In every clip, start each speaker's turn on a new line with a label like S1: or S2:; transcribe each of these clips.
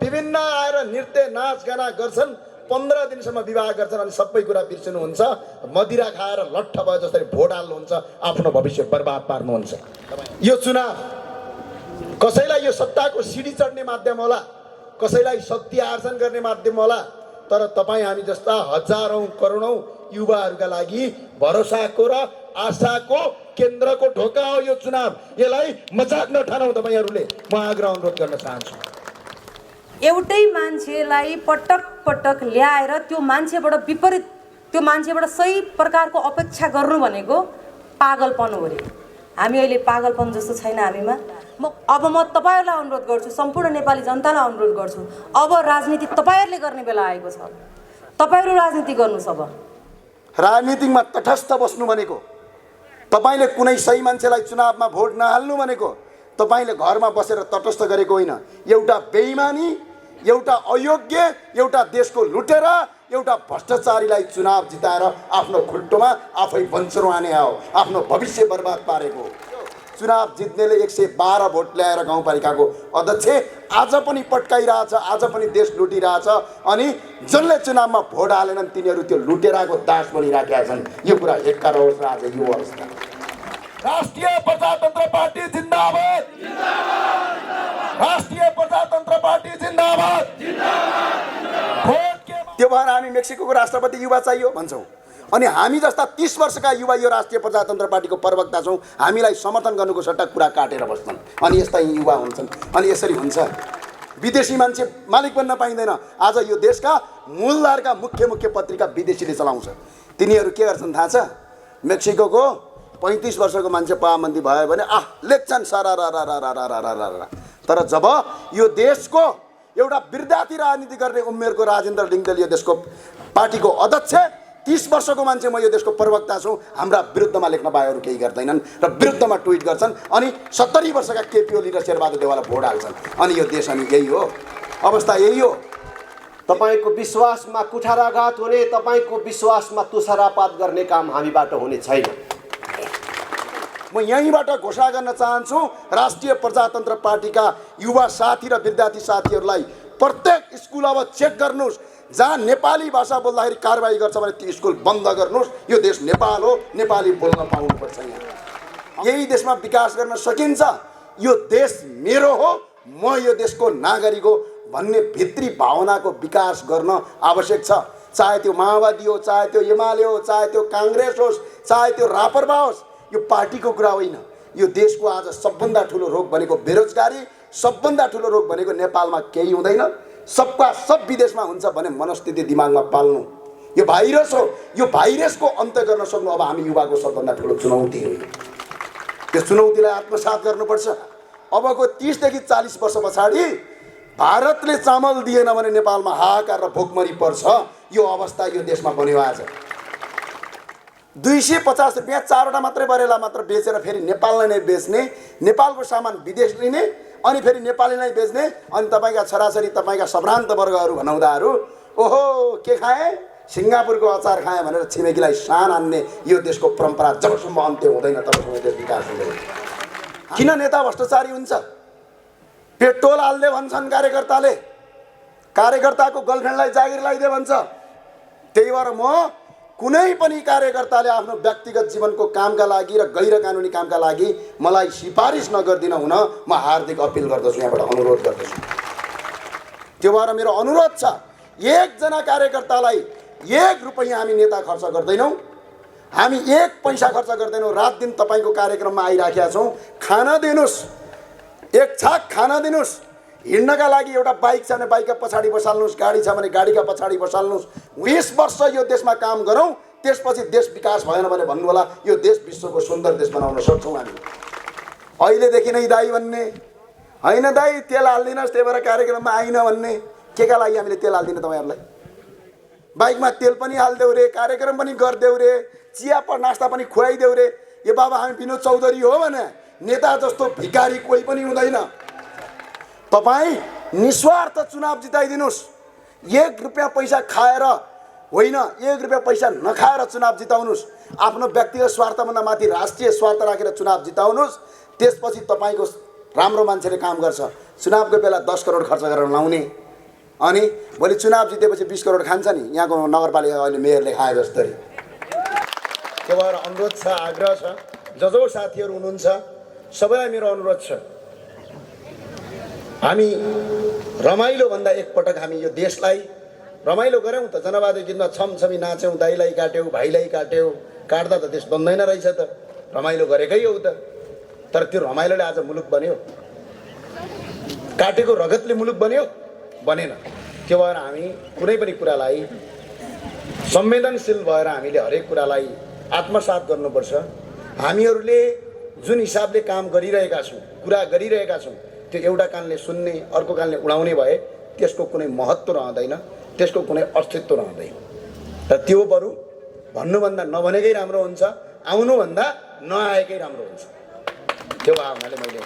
S1: विभिन्न आएर नृत्य नाचगाना गर्छन्, 15 दिनसम्म विवाह गर्छन् अनि सबै कुरा बिर्सिनुहुन्छ, मदिरा खाएर लट्ठ भए जसरी भोट हाल्नुहुन्छ, आफ्नो भविष्य बर्बाद पार्नुहुन्छ। यो चुनाव कसैलाई यो सत्ताको सिडी चढ्ने माध्यम होला, कसैलाई शक्ति आर्जन गर्ने माध्यम होला, तर तपाईँ हामी जस्ता हजारौं करोडौं युवाहरूका लागि भरोसाको र आशाको केन्द्रको ढोका हो यो चुनाव। यसलाई मजाक नठानौ तपाईहरूले, म आग्रह अनुरोध गर्न चाहन्छु।
S2: एउटै मान्छेलाई पटक पटक ल्याएर त्यो मान्छेबाट विपरीत, त्यो मान्छेबाट सही प्रकारको अपेक्षा गर्नु भनेको पागलपन हो रे। हामी अहिले पागलपन जस्तो छैन हामीमा। अब म तपाईहरुलाई अनुरोध गर्छु, सम्पूर्ण नेपाली जनतालाई अनुरोध गर्छु, अब राजनीति तपाईहरुले गर्ने बेला आएको छ। तपाईहरु राजनीति गर्नुस्। अब
S1: राजनीतिमा तटस्थ बस्नु भनेको तपाईले कुनै सही मान्छेलाई चुनावमा भोट नहाल्नु भनेको तपाईले घरमा बसेर तटस्थ गरेको होइन। एउटा बेइमानी, एउटा अयोग्य, एउटा देशको लुटेरा, एउटा भ्रष्टाचारीलाई चुनाव जिताएर आफ्नो खुट्टोमा आफै बन्चरो आने हो, आफ्नो भविष्य बर्बाद पारेको। चुनाव जित्नेले 112 भोट ल्याएर गाउँपालिकाको अध्यक्ष आज पनि पट्काइरहेछ, आज पनि देश लुटिरहेछ अनि जसले चुनावमा भोट हालेनन् तिनीहरू त्यो लुटेराको दास बनिराखेका छन्। यो कुरा हेक्का रहोस् र आज यो अवस्था। राष्ट्रिय प्रजातन्त्र पार्टी जिन्दाबाद, राष्ट्रिय प्रजातन्त्र पार्टी जिन्दाबाद। त्यो भएर हामी मेक्सिको राष्ट्रपति युवा चाहियो भन्छौँ अनि हामी जस्ता 30 वर्षका युवा यो राष्ट्रिय प्रजातन्त्र पार्टीको प्रवक्ता छौँ। हामीलाई समर्थन गर्नुको सट्टा कुरा काटेर बस्छन् अनि यस्ता युवा हुन्छन् अनि यसरी हुन्छ। विदेशी मान्छे मालिक बन्न पाइँदैन। आज यो देशका मूलधारका मुख्य पत्रिका विदेशीले चलाउँछ। तिनीहरू के गर्छन् थाहा छ? मेक्सिको 35 वर्षको मान्छे प्रधानमन्त्री भयो भने लेख्छन् सारा। तर जब यो देशको एउटा विद्यार्थी राजनीति गर्ने उमेरको राजेन्द्र लिङ्गदेल यो देशको पार्टीको अध्यक्ष, 30 वर्षको मान्छे म यो देशको प्रवक्ता छु, हाम्रा विरुद्धमा लेख्न पाएहरू केही गर्दैनन् र विरुद्धमा ट्विट गर्छन् अनि 70 वर्षका केपी ओली र शेरबहादुर देवाललाई भोट हाल्छन्। अनि यो देश अनि यही हो, अवस्था यही हो।
S3: तपाईको विश्वासमा कुठाराघात हुने, तपाईको विश्वासमा तुषारापात गर्ने काम हामीबाट हुने छैन।
S1: म यहीँबाट घोषणा गर्न चाहन्छु, राष्ट्रिय प्रजातन्त्र पार्टीका युवा साथी र विद्यार्थी साथीहरूलाई प्रत्येक स्कुल अब चेक गर्नुहोस्, जहाँ नेपाली भाषा बोल्दाखेरि कारबाही गर्छ भने ती स्कुल बन्द गर्नुहोस्। यो देश नेपाल हो, नेपाली बोल्न पाउनुपर्छ। यहाँ यही देशमा विकास गर्न सकिन्छ। यो देश मेरो हो, म यो देशको नागरिक हो भन्ने भित्री भावनाको विकास गर्न आवश्यक छ। चाहे त्यो माओवादी हो, चाहे त्यो एमाले हो, चाहे त्यो काङ्ग्रेस होस्, चाहे त्यो रापरपा होस्, यो पार्टीको कुरा होइन। यो देशको आज सबभन्दा ठुलो रोग भनेको बेरोजगारी, सबभन्दा ठुलो रोग भनेको नेपालमा केही हुँदैन, सबका सब विदेशमा हुन्छ भन्ने मनस्थिति दिमागमा पाल्नु यो भाइरस हो। यो भाइरसको अन्त्य गर्न सक्नु अब हामी युवाको सबभन्दा ठुलो चुनौती हो। त्यो चुनौतीलाई आत्मसात गर्नुपर्छ। अबको 30 देखि 40 वर्ष पछाडि भारतले चामल दिएन भने नेपालमा हाहाकार र भोकमरी पर्छ। यो अवस्था यो देशमा बन्यो। आज 250 रुपियाँ 4वटा मात्रै बरेला मात्र बेचेर फेरि नेपाललाई नै बेच्ने, नेपालको सामान विदेश लिने अनि फेरि नेपालीलाई बेच्ने अनि तपाईँका छोराछोरी, तपाईँका सम्भ्रान्त वर्गहरू भनाउँदाहरू ओहो के खाए, सिङ्गापुरको अचार खाए भनेर छिमेकीलाई सान हान्ने यो देशको परम्परा जबसम्म अन्त्य हुँदैन तबसम्म देश विकास हुँदैन। किन नेता भ्रष्टाचारी हुन्छ? पेट्रोल हाल्दे भन्छन् कार्यकर्ताले, कार्यकर्ताको गर्लफ्रेन्डलाई जागिर लगाइदे भन्छ। त्यही भएर म कुनै पनि कार्यकर्ताले आफ्नो व्यक्तिगत जीवनको कामका लागि र गैर कानुनी कामका लागि मलाई सिफारिस नगर्दिन हुन म हार्दिक अपिल गर्दछु, यहाँबाट अनुरोध गर्दछु। त्यो भएर मेरो अनुरोध छ, एकजना कार्यकर्तालाई 1 रुपैयाँ हामी नेता खर्च गर्दैनौँ, हामी 1 पैसा खर्च गर्दैनौँ। रात दिन तपाईँको कार्यक्रममा आइराखेका छौँ। खाना दिनुहोस्, एक छाक खाना दिनुहोस्। हिँड्नका लागि एउटा बाइक छ भने बाइकका पछाडि बसाल्नुहोस्, गाडी छ भने गाडीका पछाडि बसाल्नुहोस्। 20 वर्ष यो देशमा काम गरौँ, त्यसपछि देश विकास भएन भने भन्नु होला यो देश विश्वको सुन्दर देश बनाउन सक्छौँ हामी। अहिलेदेखि नै दाई भन्ने होइन, दाई तेल हाल्दिनस् त्यही भएर कार्यक्रममा आइन भन्ने, के का लागि हामीले तेल हाल्दिनँ तपाईँहरूलाई? बाइकमा तेल पनि हालिदेऊ रे, कार्यक्रम पनि गरिदेऊ रे, चिया नास्ता पनि खुवाइदेऊ रे। यो बाबा हामी विनोद चौधरी हो भने नेता जस्तो भिकारी कोही पनि हुँदैन। तपाईँ निस्वार्थ चुनाव जिताइदिनुहोस्। 1 रुपियाँ पैसा खाएर होइन, 1 रुपियाँ पैसा नखाएर चुनाव जिताउनुहोस्। आफ्नो व्यक्तिगत स्वार्थभन्दा माथि राष्ट्रिय स्वार्थ राखेर चुनाव जिताउनुहोस्। त्यसपछि तपाईँको राम्रो मान्छेले काम गर्छ। चुनावको बेला 10 करोड खर्च गरेर लाउने, अनि भोलि चुनाव जितेपछि 20 करोड खान्छ नि यहाँको नगरपालिका अहिले मेयरले खाए जस्तै। त्यो भएर अनुरोध छ, आग्रह छ, जो साथीहरू हुनुहुन्छ सबैलाई मेरो अनुरोध छ, हामी रमाइलो भन्दा एकपटक हामी यो देशलाई रमाइलो गऱ्यौँ त। जनवादी गीतमा छमछमी नाच्यौँ, दाइलाई काट्यौँ, भाइलाई काट्यौँ, काट्दा त देश बन्दैन रहेछ त, रमाइलो गरेकै हो त। तर त्यो रमाइलोले आज मुलुक बन्यो? काटेको रगतले मुलुक बन्यो? बनेन। त्यो भएर हामी कुनै पनि कुरालाई संवेदनशील भएर हामीले हरेक कुरालाई आत्मसात गर्नुपर्छ। हामीहरूले जुन हिसाबले काम गरिरहेका छौँ, कुरा गरिरहेका छौँ, त्यो एउटा कानले सुन्ने अर्को कानले उडाउने भए त्यसको कुनै महत्त्व रहँदैन, त्यसको कुनै अस्तित्व रहँदैन। र त्यो बरु भन्नुभन्दा नभनेकै राम्रो हुन्छ, आउनुभन्दा नआएकै राम्रो हुन्छ। त्यो भावनाले मैले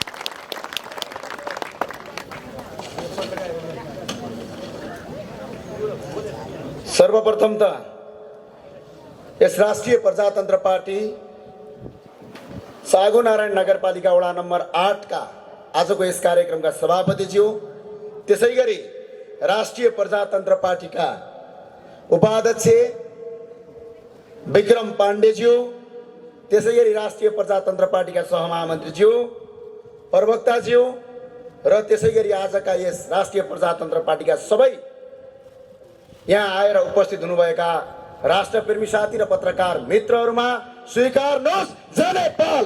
S1: सर्वप्रथम त यस राष्ट्रिय प्रजातन्त्र पार्टी सागु नारायण नगरपालिका वडा नम्बर 8 का आजको यस कार्यक्रमका सभापतिज्यू, त्यसै गरी राष्ट्रिय प्रजातन्त्र पार्टीका उपाध्यक्ष विक्रम पाण्डेज्यू, त्यसै गरी राष्ट्रिय प्रजातन्त्र पार्टीका सहमहामन्त्रीज्यू, प्रवक्ताज्यू र त्यसै गरी आजका यस राष्ट्रिय प्रजातन्त्र पार्टीका सबै यहाँ आएर उपस्थित हुनुभएका राष्ट्रप्रेमी साथी र पत्रकार मित्रहरूमा स्वीकार्नुहोस् जय नेपाल।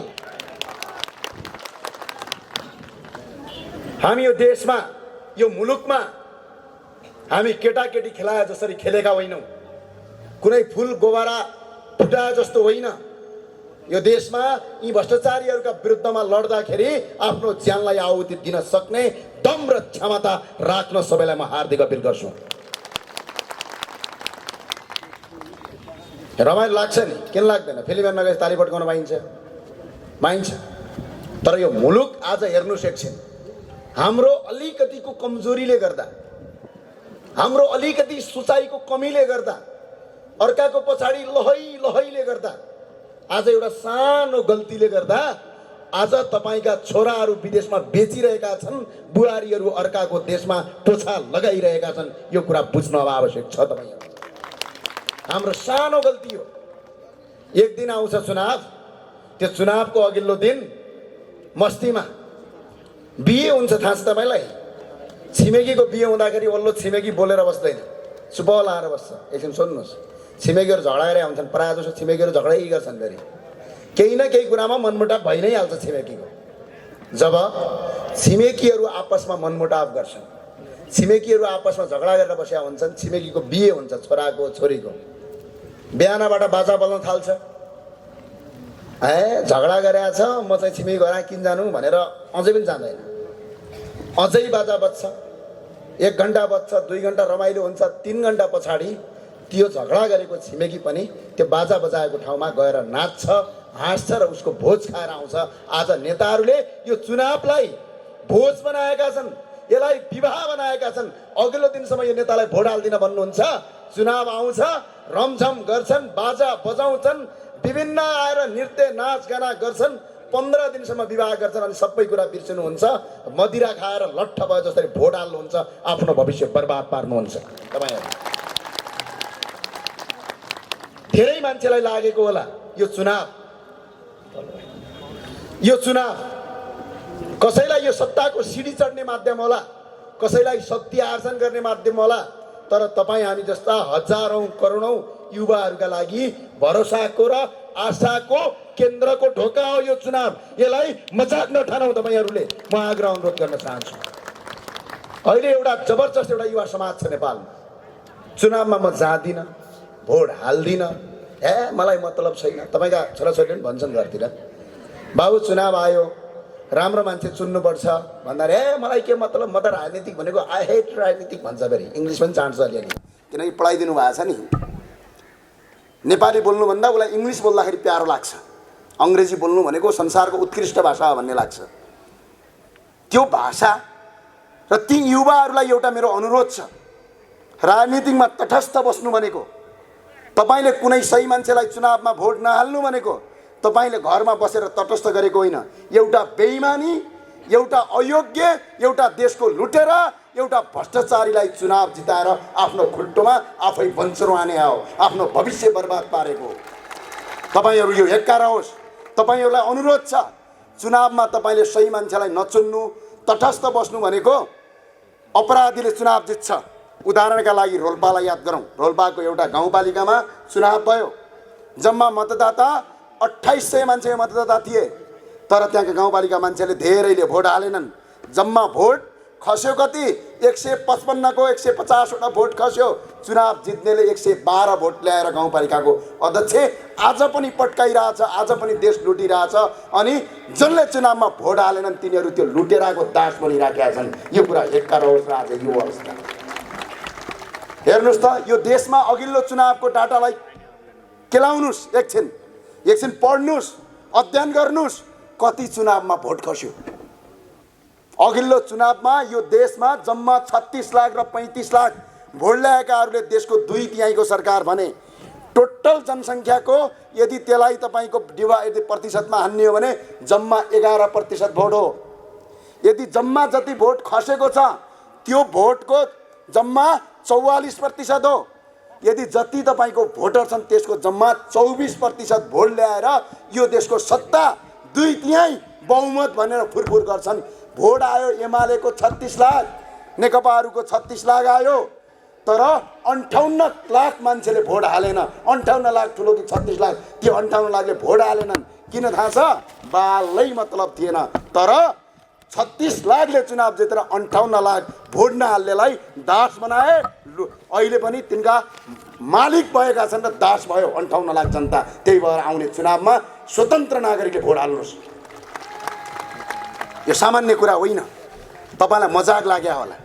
S1: हामी यो देशमा, यो मुलुकमा हामी केटाकेटी खेलाए जसरी खेलेका होइनौँ, कुनै फुल गोबारा फुटाए जस्तो होइन। यो देशमा यी भ्रष्टाचारीहरूका विरुद्धमा लड्दाखेरि आफ्नो ज्यानलाई आहुति दिन सक्ने दम र क्षमता राख्न सबैलाई म हार्दिक अपिल गर्छु। रमाइलो लाग्छ नि, किन लाग्दैन? फिल्म हेर्न गए ताली पड्काउन पाइन्छ। तर यो मुलुक आज हेर्नुहोस् एकछिन, हाम्रो अलिकतिको कमजोरीले गर्दा, हाम्रो अलिकति सोचाइको कमीले गर्दा, अर्काको पछाडि लहैले गर्दा, आज एउटा सानो गल्तीले गर्दा आज तपाईँका छोराहरू विदेशमा बेचिरहेका छन्, बुहारीहरू अर्काको देशमा टोछा लगाइरहेका छन्। यो कुरा बुझ्न अब आवश्यक छ तपाईँहरू। हाम्रो सानो गल्ती हो। एक दिन आउँछ चुनाव, त्यो चुनावको अघिल्लो दिन मस्तीमा बिहे हुन्छ, थाहा छ तपाईँलाई? छिमेकीको बिहे हुँदाखेरि वल्लो छिमेकी बोलेर बस्दैन, चुप लाएर बस्छ। एकछिन सुन्नुहोस्, छिमेकीहरू झगडा गरेर आउँछन्, प्रायः जसो छिमेकीहरू झगडै गर्छन्। फेरि केही न केही कुरामा मनमुटाव भइ नै हाल्छ छिमेकीको। जब छिमेकीहरू आपसमा मनमुटाव गर्छन्, छिमेकीहरू आपसमा झगडा गरेर बसेका हुन्छन्, छिमेकीको बिहे हुन्छ छोराको छोरीको, बिहानबाट बाजा बल्न थाल्छ। झगडा गरेका छ, म चाहिँ छिमेकी घर किन जानु भनेर अझै पनि जाँदैन, अझै बाजा बज्छ। 1 घन्टा बज्छ, 2 घन्टा रमाइलो हुन्छ, 3 घन्टा पछाडि त्यो झगडा गरेको छिमेकी पनि त्यो बाजा बजाएको ठाउँमा गएर नाच्छ, हाँस्छ र उसको भोज खाएर आउँछ। आज नेताहरूले यो चुनावलाई भोज बनाएका छन्, यसलाई विवाह बनाएका छन्। अघिल्लो दिनसम्म यो नेतालाई भोट हाल्दिन भन्नुहुन्छ, चुनाव आउँछ रमझम गर्छन्, बाजा बजाउँछन्, विभिन्न आएर नृत्य नाचगाना गर्छन्, 15 दिनसम्म विवाह गर्छन्, अनि सबै कुरा बिर्सिनुहुन्छ, मदिरा खाएर लट्ठ भए जसरी भोट हाल्नुहुन्छ, आफ्नो भविष्य बर्बाद पार्नुहुन्छ। तपाईँहरू धेरै मान्छेलाई लागेको होला यो चुनाव कसैलाई यो सत्ताको सिडी चढ्ने माध्यम होला, कसैलाई शक्ति आर्जन गर्ने माध्यम होला। तर तपाईँ हामी जस्ता हजारौं करोडौं युवाहरूका लागि भरोसाको र आशाको केन्द्रको ढोका हो यो चुनाव। यसलाई मजाक नठानौ तपाईहरूले, म आग्रह अनुरोध गर्न चाहन्छु। अहिले एउटा जबरजस्त एउटा युवा समाज छ नेपालमा। चुनावमा म जाँदिन, भोट हाल्दिन, मलाई मतलब छैन। तपाईँका छोराछोरीले पनि भन्छन् घरतिर, बाबु चुनाव आयो, राम्रो मान्छे चुन्नुपर्छ भन्दा मलाई के मतलब, म त राजनीतिक भनेको आई हेट राजनीतिक भन्छ। फेरि इङ्ग्लिस पनि चाहन्छ अलिअलि, किनकि पढाइदिनु भएको छ नि। नेपाली बोल्नुभन्दा उसलाई इङ्ग्लिस बोल्दाखेरि प्यारो लाग्छ, अङ्ग्रेजी बोल्नु भनेको संसारको उत्कृष्ट भाषा हो भन्ने लाग्छ। त्यो भाषा र ती युवाहरूलाई एउटा मेरो अनुरोध छ, राजनीतिमा तटस्थ बस्नु भनेको, तपाईँले कुनै सही मान्छेलाई चुनावमा भोट नहाल्नु भनेको तपाईँले घरमा बसेर तटस्थ गरेको होइन। एउटा बेइमानी, एउटा अयोग्य, एउटा देशको लुटेरा एउटा भ्रष्टाचारीलाई चुनाव जिताएर आफ्नो खुट्टोमा आफै बन्चरो हाने हो, आफ्नो भविष्य बर्बाद पारेको। तपाईहरू यो हेक्कारा होस्। तपाईहरूलाई अनुरोध छ, चुनावमा तपाईँले सही मान्छेलाई नचुन्नु, तटस्थ बस्नु भनेको अपराधीले चुनाव जित्छ। उदाहरणका लागि रोल्पालाई याद गरौँ। रोल्पाको एउटा गाउँपालिकामा चुनाव भयो, जम्मा मतदाता 2800 मान्छे मतदाता थिए, तर त्यहाँका गाउँपालिका मान्छेले धेरैले भोट हालेनन्। जम्मा भोट खस्यो कति? 155 को 150वटा भोट खस्यो। चुनाव जित्नेले 112 भोट ल्याएर गाउँपालिकाको अध्यक्ष आज पनि पट्काइरहेछ, आज पनि देश लुटिरहेछ। अनि जसले चुनावमा भोट हालेनन् तिनीहरू त्यो लुटेराको दास बनिराखेका छन्। यो कुरा हेक्कार होस् र आज यो अवस्था। हेर्नुहोस् त, यो देशमा अघिल्लो चुनावको डाटालाई केलाउनुहोस्, एकछिन पढ्नुहोस्, अध्ययन गर्नुहोस्, कति चुनावमा भोट खस्यो। अघिल्लो चुनावमा यो देशमा जम्मा 36 लाख र 35 लाख भोट ल्याएकाहरूले देशको 2/3 सरकार भने। टोटल जनसङ्ख्याको यदि त्यसलाई तपाईँको यदि प्रतिशतमा हान्ने हो भने जम्मा 11% भोट हो। यदि जम्मा जति भोट खसेको छ त्यो भोटको जम्मा 44% हो। यदि जति तपाईँको भोटर छन् त्यसको जम्मा 24% भोट ल्याएर यो देशको सत्ता 2/3 बहुमत भनेर फुरफुर गर्छन्। भोट आयो एमालेको 36 लाख, नेकपाहरूको 36 लाख आयो, तर 58 लाख मान्छेले भोट हालेन। 58 लाख ठुलो कि 36 लाख? त्यो 58 लाखले भोट हालेनन्। किन थाहा छ? बालै मतलब थिएन। तर 36 लाखले चुनाव जितेर 58 लाख भोट नहाल्नेलाई दास बनाए। अहिले पनि तिनका मालिक भएका छन् र दास भयो 58 लाख जनता। त्यही भएर आउने चुनावमा स्वतन्त्र नागरिकले भोट हाल्नुहोस्। यो सामान्य कुरा होइन। तपाईँलाई मजाक लाग्यो होला,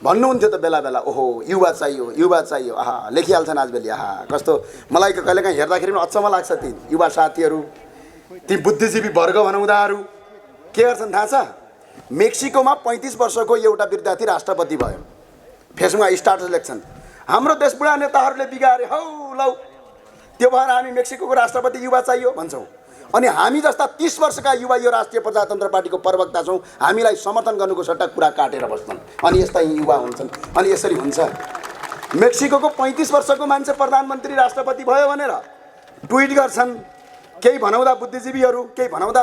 S1: भन्नुहुन्थ्यो त बेला बेला, ओहो युवा चाहियो, आहा लेखिहाल्छन् आजभोलि, आहा कस्तो। मलाई कहिलेकाहीँ हेर्दाखेरि पनि अचम्म लाग्छ। ती युवा साथीहरू, ती बुद्धिजीवी वर्ग भनाउँदाहरू के गर्छन् थाहा छ? मेक्सिकोमा 35 वर्षको एउटा विद्यार्थी राष्ट्रपति भयो। फेसबुकमा स्टाटस लेख्छन्, हाम्रो देश बुढा नेताहरूले बिगारे हौ लौ, त्यो भएर हामी मेक्सिकोको राष्ट्रपति युवा चाहियो भन्छौँ। अनि हामी जस्ता 30 वर्षका युवा यो राष्ट्रिय प्रजातन्त्र पार्टीको प्रवक्ता छौँ, हामीलाई समर्थन गर्नुको सट्टा कुरा काटेर बस्छन्। अनि यस्ता युवा हुन्छन्। अनि यसरी हुन्छ। मेक्सिकोको 35 वर्षको मान्छे प्रधानमन्त्री राष्ट्रपति भयो भनेर ट्विट गर्छन् केही भनाउँदा बुद्धिजीवीहरू, केही भनाउँदा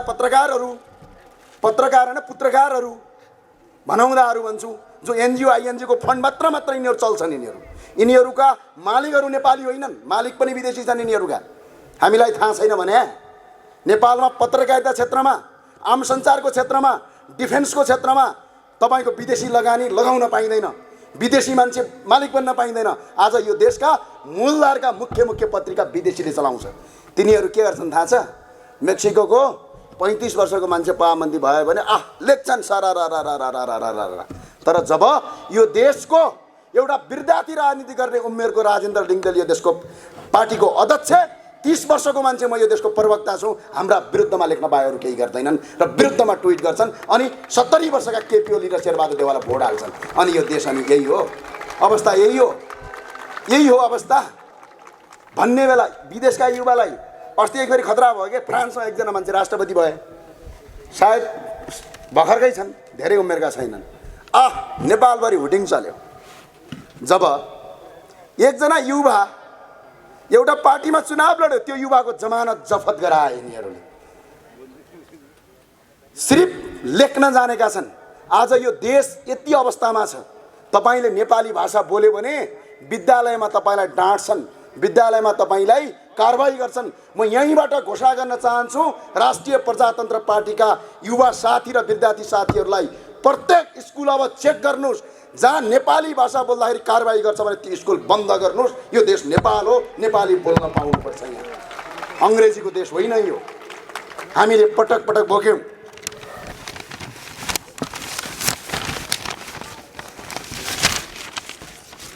S1: पत्रकारहरू भनाउँदाहरू भन्छु, जो एनजिओ आइएनजिओको फन्ड मात्र यिनीहरू चल्छन्। यिनीहरूका मालिकहरू नेपाली होइनन्, मालिक पनि विदेशी छन् यिनीहरूका। हामीलाई थाहा छैन भने नेपालमा पत्रकारिता क्षेत्रमा, आम सञ्चारको क्षेत्रमा, डिफेन्सको क्षेत्रमा तपाईँको विदेशी लगानी लगाउन पाइँदैन, विदेशी मान्छे मालिक बन्न पाइँदैन। आज यो देशका मूलधारका मुख्य पत्रिका विदेशीले चलाउँछ। तिनीहरू के गर्छन् थाहा छ? मेक्सिकोको 35 वर्षको मान्छे प्रधानमन्त्री भयो भने लेख्छन् सारा। तर जब यो देशको एउटा विद्यार्थी राजनीति गर्ने उमेरको राजेन्द्र लिङ्गदेल यो देशको पार्टीको अध्यक्ष, 30 वर्षको मान्छे म यो देशको प्रवक्ता छु, हाम्रा विरुद्धमा लेख्न पाएहरू केही गर्दैनन् र विरुद्धमा ट्विट गर्छन्। अनि 70 वर्षका केपी ओली र शेरबहादुर देवाललाई भोट हाल्छन्। अनि यो देश अनि यही हो अवस्था, यही हो अवस्था भन्ने बेला विदेशका युवालाई। अस्ति एक फेरि खतरा भयो कि फ्रान्समा एकजना मान्छे राष्ट्रपति भए, सायद भर्खरकै छन्, धेरै उमेरका छैनन्। नेपालभरि हुटिङ चल्यो जब एकजना युवा एउटा पार्टीमा चुनाव लड्यो, त्यो युवाको जमानत जफत गराए यिनीहरूले। सिर्फ लेख्न जानेका छन्। आज यो देश यति अवस्थामा छ, तपाईँले नेपाली भाषा बोल्यो भने विद्यालयमा तपाईँलाई डाँट्छन्, विद्यालयमा तपाईँलाई कारबाही गर्छन्। म यहीँबाट घोषणा गर्न चाहन्छु, राष्ट्रिय प्रजातन्त्र पार्टीका युवा साथी र विद्यार्थी साथीहरूलाई, प्रत्येक स्कुल अब चेक गर्नुहोस्, जहाँ नेपाली भाषा बोल्दाखेरि कारबाही गर्छ भने ती स्कुल बन्द गर्नुहोस्। यो देश नेपाल हो, नेपाली बोल्न पाउनुपर्छ। यहाँ अङ्ग्रेजीको देश होइन यो। हामीले पटक पटक बोक्यौँ।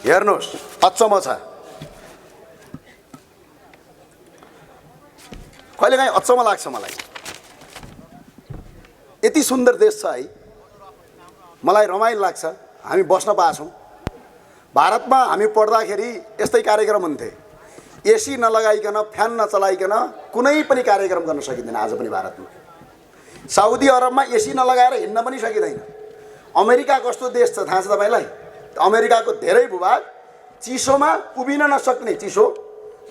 S1: हेर्नुहोस्, अचम्म छ। कहिलेकाहीँ अचम्म लाग्छ मलाई, यति सुन्दर देश छ है, मलाई रमाइलो लाग्छ। हामी बस्न पाछौँ। भारतमा हामी पढ्दाखेरि यस्तै कार्यक्रम हुन्थे, एसी नलगाइकन, फ्यान नचलाइकन कुनै पनि कार्यक्रम गर्न सकिँदैन। आज पनि भारतमा, साउदी अरबमा एसी नलगाएर हिँड्न पनि सकिँदैन। अमेरिका कस्तो देश छ थाहा छ तपाईँलाई? अमेरिकाको धेरै भूभाग चिसोमा उभिन नसक्ने चिसो,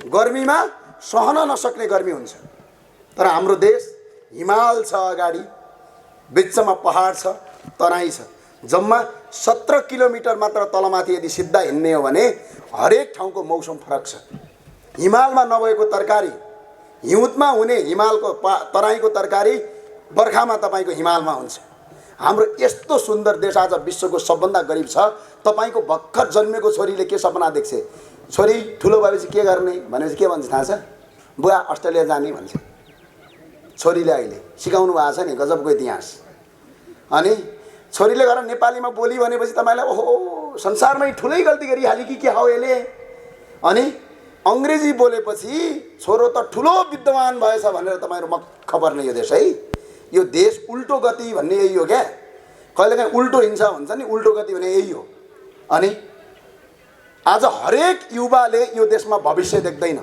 S1: गर्मीमा सहन नसक्ने गर्मी हुन्छ। तर हाम्रो देश हिमाल छ, अगाडि बिचमा पहाड छ, तराई छ। जम्मा 17 किलोमिटर मात्र तलमाथि यदि सिधा हिँड्ने हो भने हरेक ठाउँको मौसम फरक छ। हिमालमा नभएको तरकारी हिउँदमा हुने हिमालको तराईको तरकारी बर्खामा तपाईँको हिमालमा हुन्छ। हाम्रो यस्तो सुन्दर देश आज विश्वको सबभन्दा गरिब छ। तपाईँको भर्खर जन्मेको छोरीले के सपना देख्छ? छोरी ठुलो भएपछि के गर्ने भनेपछि के भन्छ थाहा छ? बुवा अस्ट्रेलिया जाने भन्छ। छोरीले अहिले सिकाउनु भएको छ नि गजबको इतिहास। अनि छोरीले गएर नेपालीमा बोली भनेपछि तपाईँलाई ओहो संसारमै ठुलै गल्ती गरिहाल्यो कि के हो यसले। अनि अङ्ग्रेजी बोलेपछि छोरो त ठुलो विद्वान भएछ भनेर तपाईँहरू मक्ख पर्ने यो देश है। यो देश उल्टो गति भन्ने यही हो क्या। कहिलेकाहीँ उल्टो हिँड्छ भन्छ नि, उल्टो गति भने यही हो। अनि आज हरेक युवाले यो देशमा भविष्य देख्दैन।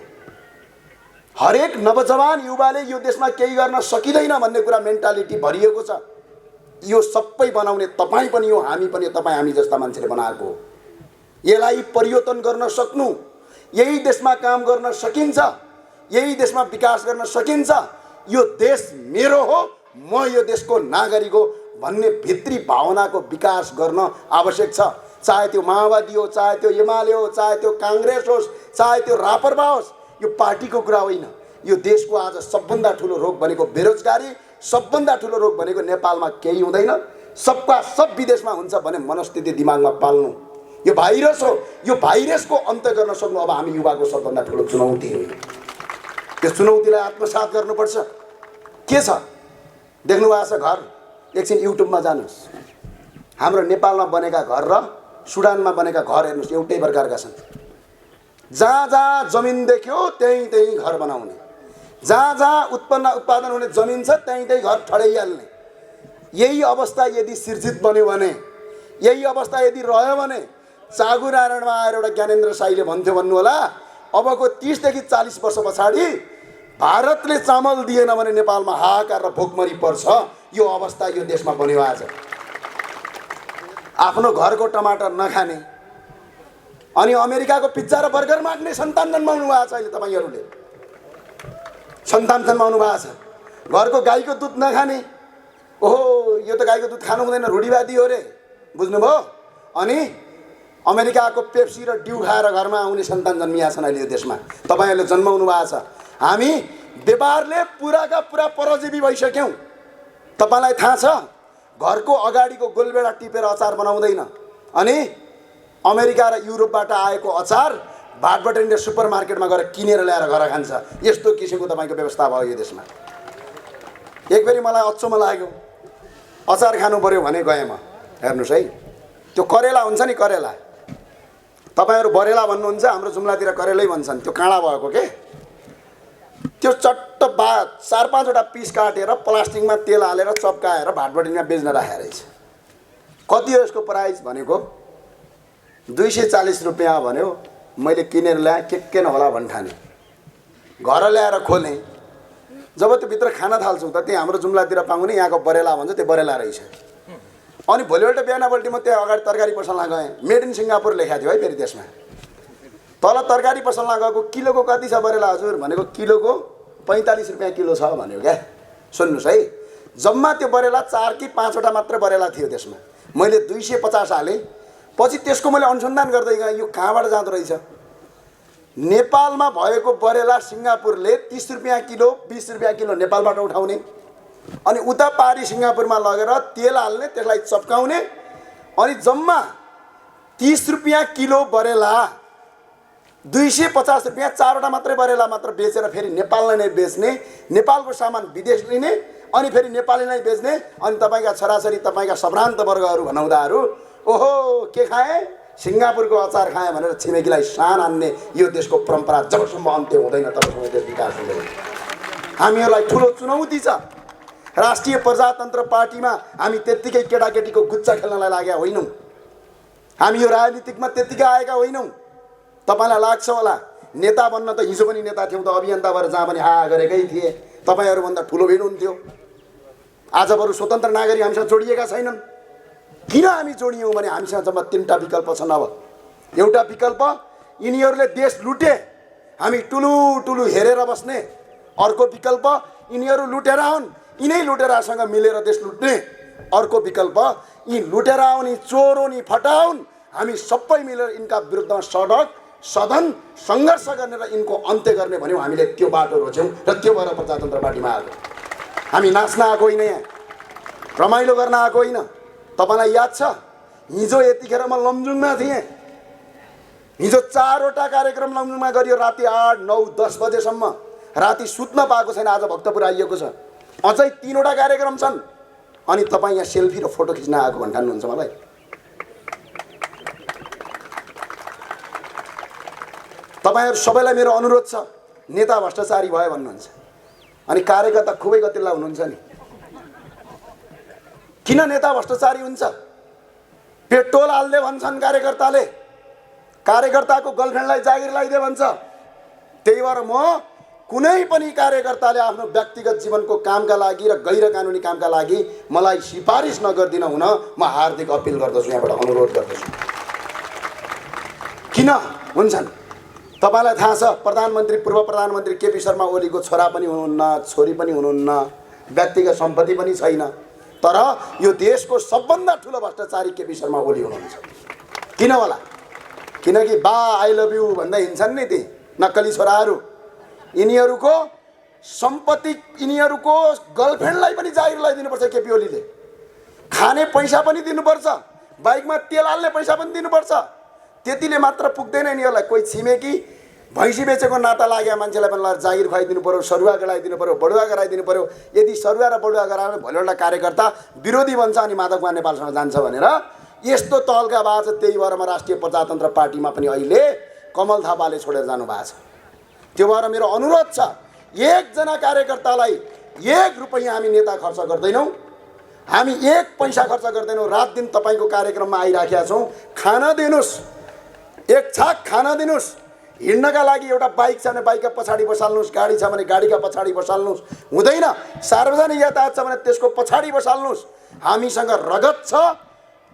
S1: हरेक नवजवान युवाले यो देशमा केही गर्न सकिँदैन भन्ने कुरा मेन्टालिटी भरिएको छ। यो सबै बनाउने तपाईँ पनि हो, हामी पनि, तपाईँ हामी जस्ता मान्छेले बनाएको हो। यसलाई परिवर्तन गर्न सक्नु, यही देशमा काम गर्न सकिन्छ, यही देशमा विकास गर्न सकिन्छ। यो देश मेरो हो, म यो देशको नागरिक हो भन्ने भित्री भावनाको विकास गर्न आवश्यक छ। चाहे त्यो माओवादी हो, चाहे त्यो एमाले हो, चाहे त्यो काङ्ग्रेस होस्, चाहे त्यो रापरपा होस्, यो पार्टीको कुरा होइन। यो देशको आज सबभन्दा ठुलो रोग भनेको बेरोजगारी, सबभन्दा ठुलो रोग भनेको नेपालमा केही हुँदैन, सबका सब विदेशमा हुन्छ भन्ने मनस्थिति दिमागमा पाल्नु यो भाइरस हो। यो भाइरसको अन्त्य गर्न सक्नु अब हामी युवाको सबभन्दा ठुलो चुनौती हो। यो चुनौतीलाई आत्मसात गर्नुपर्छ। के छ देख्नु भएको छ घर? एकछिन युट्युबमा जानुहोस्। हाम्रो नेपालमा बनेका घर र सुडानमा बनेका घर हेर्नुहोस्, एउटै प्रकारका छन्। जहाँ जहाँ जमिन देख्यो त्यहीँ त्यहीँ घर बनाउने, जहाँ जहाँ उत्पादन हुने जमिन छ त्यहीँ त्यहीँ घर ठडाइहाल्ने। यही अवस्था यदि सिर्जित बन्यो भने, यही अवस्था यदि रह्यो भने चागु नारायणमा आएर एउटा ज्ञानेन्द्र साईले भन्थ्यो भन्नु होला, अबको 30 देखि 40 वर्ष पछाडि भारतले चामल दिएन भने नेपालमा हाहाकार र भोकमरी पर्छ। यो अवस्था यो देशमा बन्यो आज। आफ्नो घरको टमाटर नखाने अनि अमेरिकाको पिज्जा र बर्गर माग्ने सन्तान जन्माउनु भएको छ। अहिले तपाईँहरूले सन्तान जन्माउनु भएको छ। घरको गाईको दुध नखाने, ओहो यो त गाईको दुध खानु हुँदैन, रूढिवादी हो रे, बुझ्नुभयो? अनि अमेरिकाको पेप्सी र ड्यू खाएर घरमा आउने सन्तान जन्मिया छन् अहिले यो देशमा। तपाईँहरूले जन्माउनु भएको छ। हामी व्यापारले पुराका पुरा परजीवी भइसक्यौँ। तपाईँलाई थाहा छ घरको अगाडिको गोलबेडा टिपेर अचार बनाउँदैन। अनि अमेरिका र युरोपबाट आएको अचार भाटबटेनीले सुपरमार्केटमा गएर किनेर ल्याएर घर खान्छ। यस्तो किसिमको तपाईँको व्यवस्था भयो यो देशमा। एकबेरी मलाई अचम्म लाग्यो, अचार खानु पर्यो भने गएँ म। हेर्नुहोस् है, त्यो करेला हुन्छ नि, करेला तपाईँहरू बरेला भन्नुहुन्छ, हाम्रो जुम्लातिर करेलै भन्छन्। त्यो काँडा भएको के, त्यो चट्ट 4-5 वटा पिस काटेर प्लास्टिकमा तेल हालेर चप्काएर भाटबटेनीमा बेच्न राखेको रहेछ। कति हो यसको प्राइस भनेको? 240 रुपियाँ भन्यो। मैले किनेर ल्याएँ, के नहोला भन्ठाने। घर ल्याएर खोलेँ, जब त्यो भित्र खान थाल्छु त त्यहाँ हाम्रो जुम्लातिर पाउने यहाँको बरेला भन्छ, त्यो बरेला रहेछ। अनि भोलिपल्ट बिहानपल्ट म त्यहाँ अगाडि तरकारी पसलमा गएँ। मेड इन सिङ्गापुर लेखाएको थियो है फेरि त्यसमा। तल तरकारी पसलमा गएको, किलोको कति छ बरेला हजुर भनेको, किलोको 45 रुपियाँ किलो छ भन्यो क्या। सुन्नुहोस् है, जम्मा त्यो बरेला 4 कि 5 वटा मात्र बरेला थियो त्यसमा। मैले 250 हालेँ। पछि त्यसको मैले अनुसन्धान गर्दै गएँ यो कहाँबाट जाँदो रहेछ। नेपालमा भएको बरेला सिङ्गापुरले 30 रुपियाँ किलो 20 रुपियाँ किलो नेपालबाट उठाउने, अनि उता पारी सिङ्गापुरमा लगेर तेल हाल्ने, त्यसलाई चप्काउने, अनि जम्मा 30 रुपियाँ किलो बरेला 250 रुपियाँ 4 वटा मात्रै बरेला मात्र बेचेर फेरि नेपाललाई नै बेच्ने, नेपालको सामान विदेश लिने, अनि फेरि नेपालीलाई बेच्ने। अनि तपाईँका छोराछोरी, तपाईँका सम्भ्रान्त वर्गहरू भनाउँदाहरू ओहो के खाएँ, सिङ्गापुरको अचार खाएँ भनेर छिमेकीलाई सान हान्ने यो देशको परम्परा जबसम्म अन्त्य हुँदैन तबसम्म देश विकास हुँदैन। हामीहरूलाई ठुलो चुनौती छ। राष्ट्रिय प्रजातन्त्र पार्टीमा हामी त्यत्तिकै केटाकेटीको गुच्चा खेल्नलाई लागेका होइनौँ। हामी यो राजनीतिकमा त्यत्तिकै आएका होइनौँ। तपाईँलाई लाग्छ होला नेता बन्न त हिजो पनि नेता थियौँ त, अभियन्ता भएर जहाँ पनि हा गरेकै थिए, तपाईँहरूभन्दा ठुलो भिड हुन्थ्यो। आज बरु स्वतन्त्र नागरिक हामीसँग जोडिएका छैनन्। किन हामी जोडियौँ भने हामीसँग जम्मा 3टा विकल्प छन्। अब एउटा विकल्प यिनीहरूले देश लुटे, हामी टुलु टुलु हेरेर बस्ने। अर्को विकल्प यिनीहरू लुटेरा हुन्, यिनै लुटेरासँग मिलेर देश लुट्ने। अर्को विकल्प यी लुटेरा हुन्, यी चोर हुन्, यी फटा हुन्, हामी सबै मिलेर यिनका विरुद्धमा सडक सदन सङ्घर्ष गर्ने र यिनको अन्त्य गर्ने भन्यौँ। हामीले त्यो बाटो रोज्यौँ र त्यो भएर प्रजातन्त्र पार्टीमा आएको। हामी नाच्न आएको होइन, यहाँ रमाइलो गर्न आएको होइन। तपाईँलाई याद छ हिजो यतिखेर म लमजुङमा थिएँ। हिजो 4वटा कार्यक्रम लमजुङमा गरियो, राति 8, 9, 10 बजेसम्म। राति सुत्न पाएको छैन, आज भक्तपुर आइएको छ, अझै 3वटा कार्यक्रम छन्। अनि तपाईँ यहाँ सेल्फी र फोटो खिच्न आएको भन्नुहुन्छ मलाई। तपाईँहरू सबैलाई मेरो अनुरोध छ, नेता भ्रष्टाचारी भयो भन्नुहुन्छ अनि कार्यकर्ता खुबै गतिल्ला हुनुहुन्छ नि। किन नेता भ्रष्टाचारी हुन्छ? पेट्रोल हाल्दे भन्छन् कार्यकर्ताले, कार्यकर्ताको गर्लफ्रेन्डलाई जागिर लगाइदे भन्छ। त्यही भएर म कुनै पनि कार्यकर्ताले आफ्नो व्यक्तिगत जीवनको कामका लागि र गैर कानुनी कामका लागि मलाई सिफारिस नगरिदिन हुन म हार्दिक अपिल गर्दछु, यहाँबाट अनुरोध गर्दछु। किन हुन्छन्? तपाईँलाई थाहा छ प्रधानमन्त्री पूर्व प्रधानमन्त्री केपी शर्मा ओलीको छोरा पनि हुनुहुन्न, छोरी पनि हुनुहुन्न, व्यक्तिगत सम्पत्ति पनि छैन। तर यो देशको सबभन्दा ठुलो भ्रष्टाचारी केपी शर्मा ओली हुनुहुन्छ। किन होला? किनकि बा आई लभ यु भन्दै हिँड्छन् नि ती नक्कली छोराहरू। यिनीहरूको सम्पत्ति, यिनीहरूको गर्लफ्रेन्डलाई पनि जागिर लगाइदिनुपर्छ केपी ओलीले। खाने पैसा पनि दिनुपर्छ, बाइकमा तेल हाल्ने पैसा पनि दिनुपर्छ। त्यतिले मात्र पुग्दैन यिनीहरूलाई। कोही छिमेकी भैँसी बेचेको नाता लाग्यो मान्छेलाई पनि जागिर खुवाइदिनु पऱ्यो, सरुवा गराइदिनु पऱ्यो, बडुवा गराइदिनु पऱ्यो। यदि सरुवा र बडुवा गरायो भने भोलि एउटा कार्यकर्ता विरोधी बन्छ अनि माधव नेपालसँग जान्छ भनेर यस्तो तहल्का भएको छ। त्यही भएर म राष्ट्रिय प्रजातन्त्र पार्टीमा पनि अहिले कमल थापाले छोडेर जानुभएको छ। त्यो भएर मेरो अनुरोध छ, एकजना कार्यकर्तालाई 1 रुपैयाँ हामी नेता खर्च गर्दैनौँ, हामी 1 पैसा खर्च गर्दैनौँ। रात दिन तपाईँको कार्यक्रममा आइराखेका छौँ। खाना दिनुहोस्, 1 छाक खाना दिनुहोस्। हिँड्नका लागि एउटा बाइक छ भने बाइकका पछाडि बसाल्नुहोस्, गाडी छ भने गाडीका पछाडि बसाल्नुहोस्। हुँदैन सार्वजनिक यातायात छ भने त्यसको पछाडि बसाल्नुहोस्। हामीसँग रगत छ,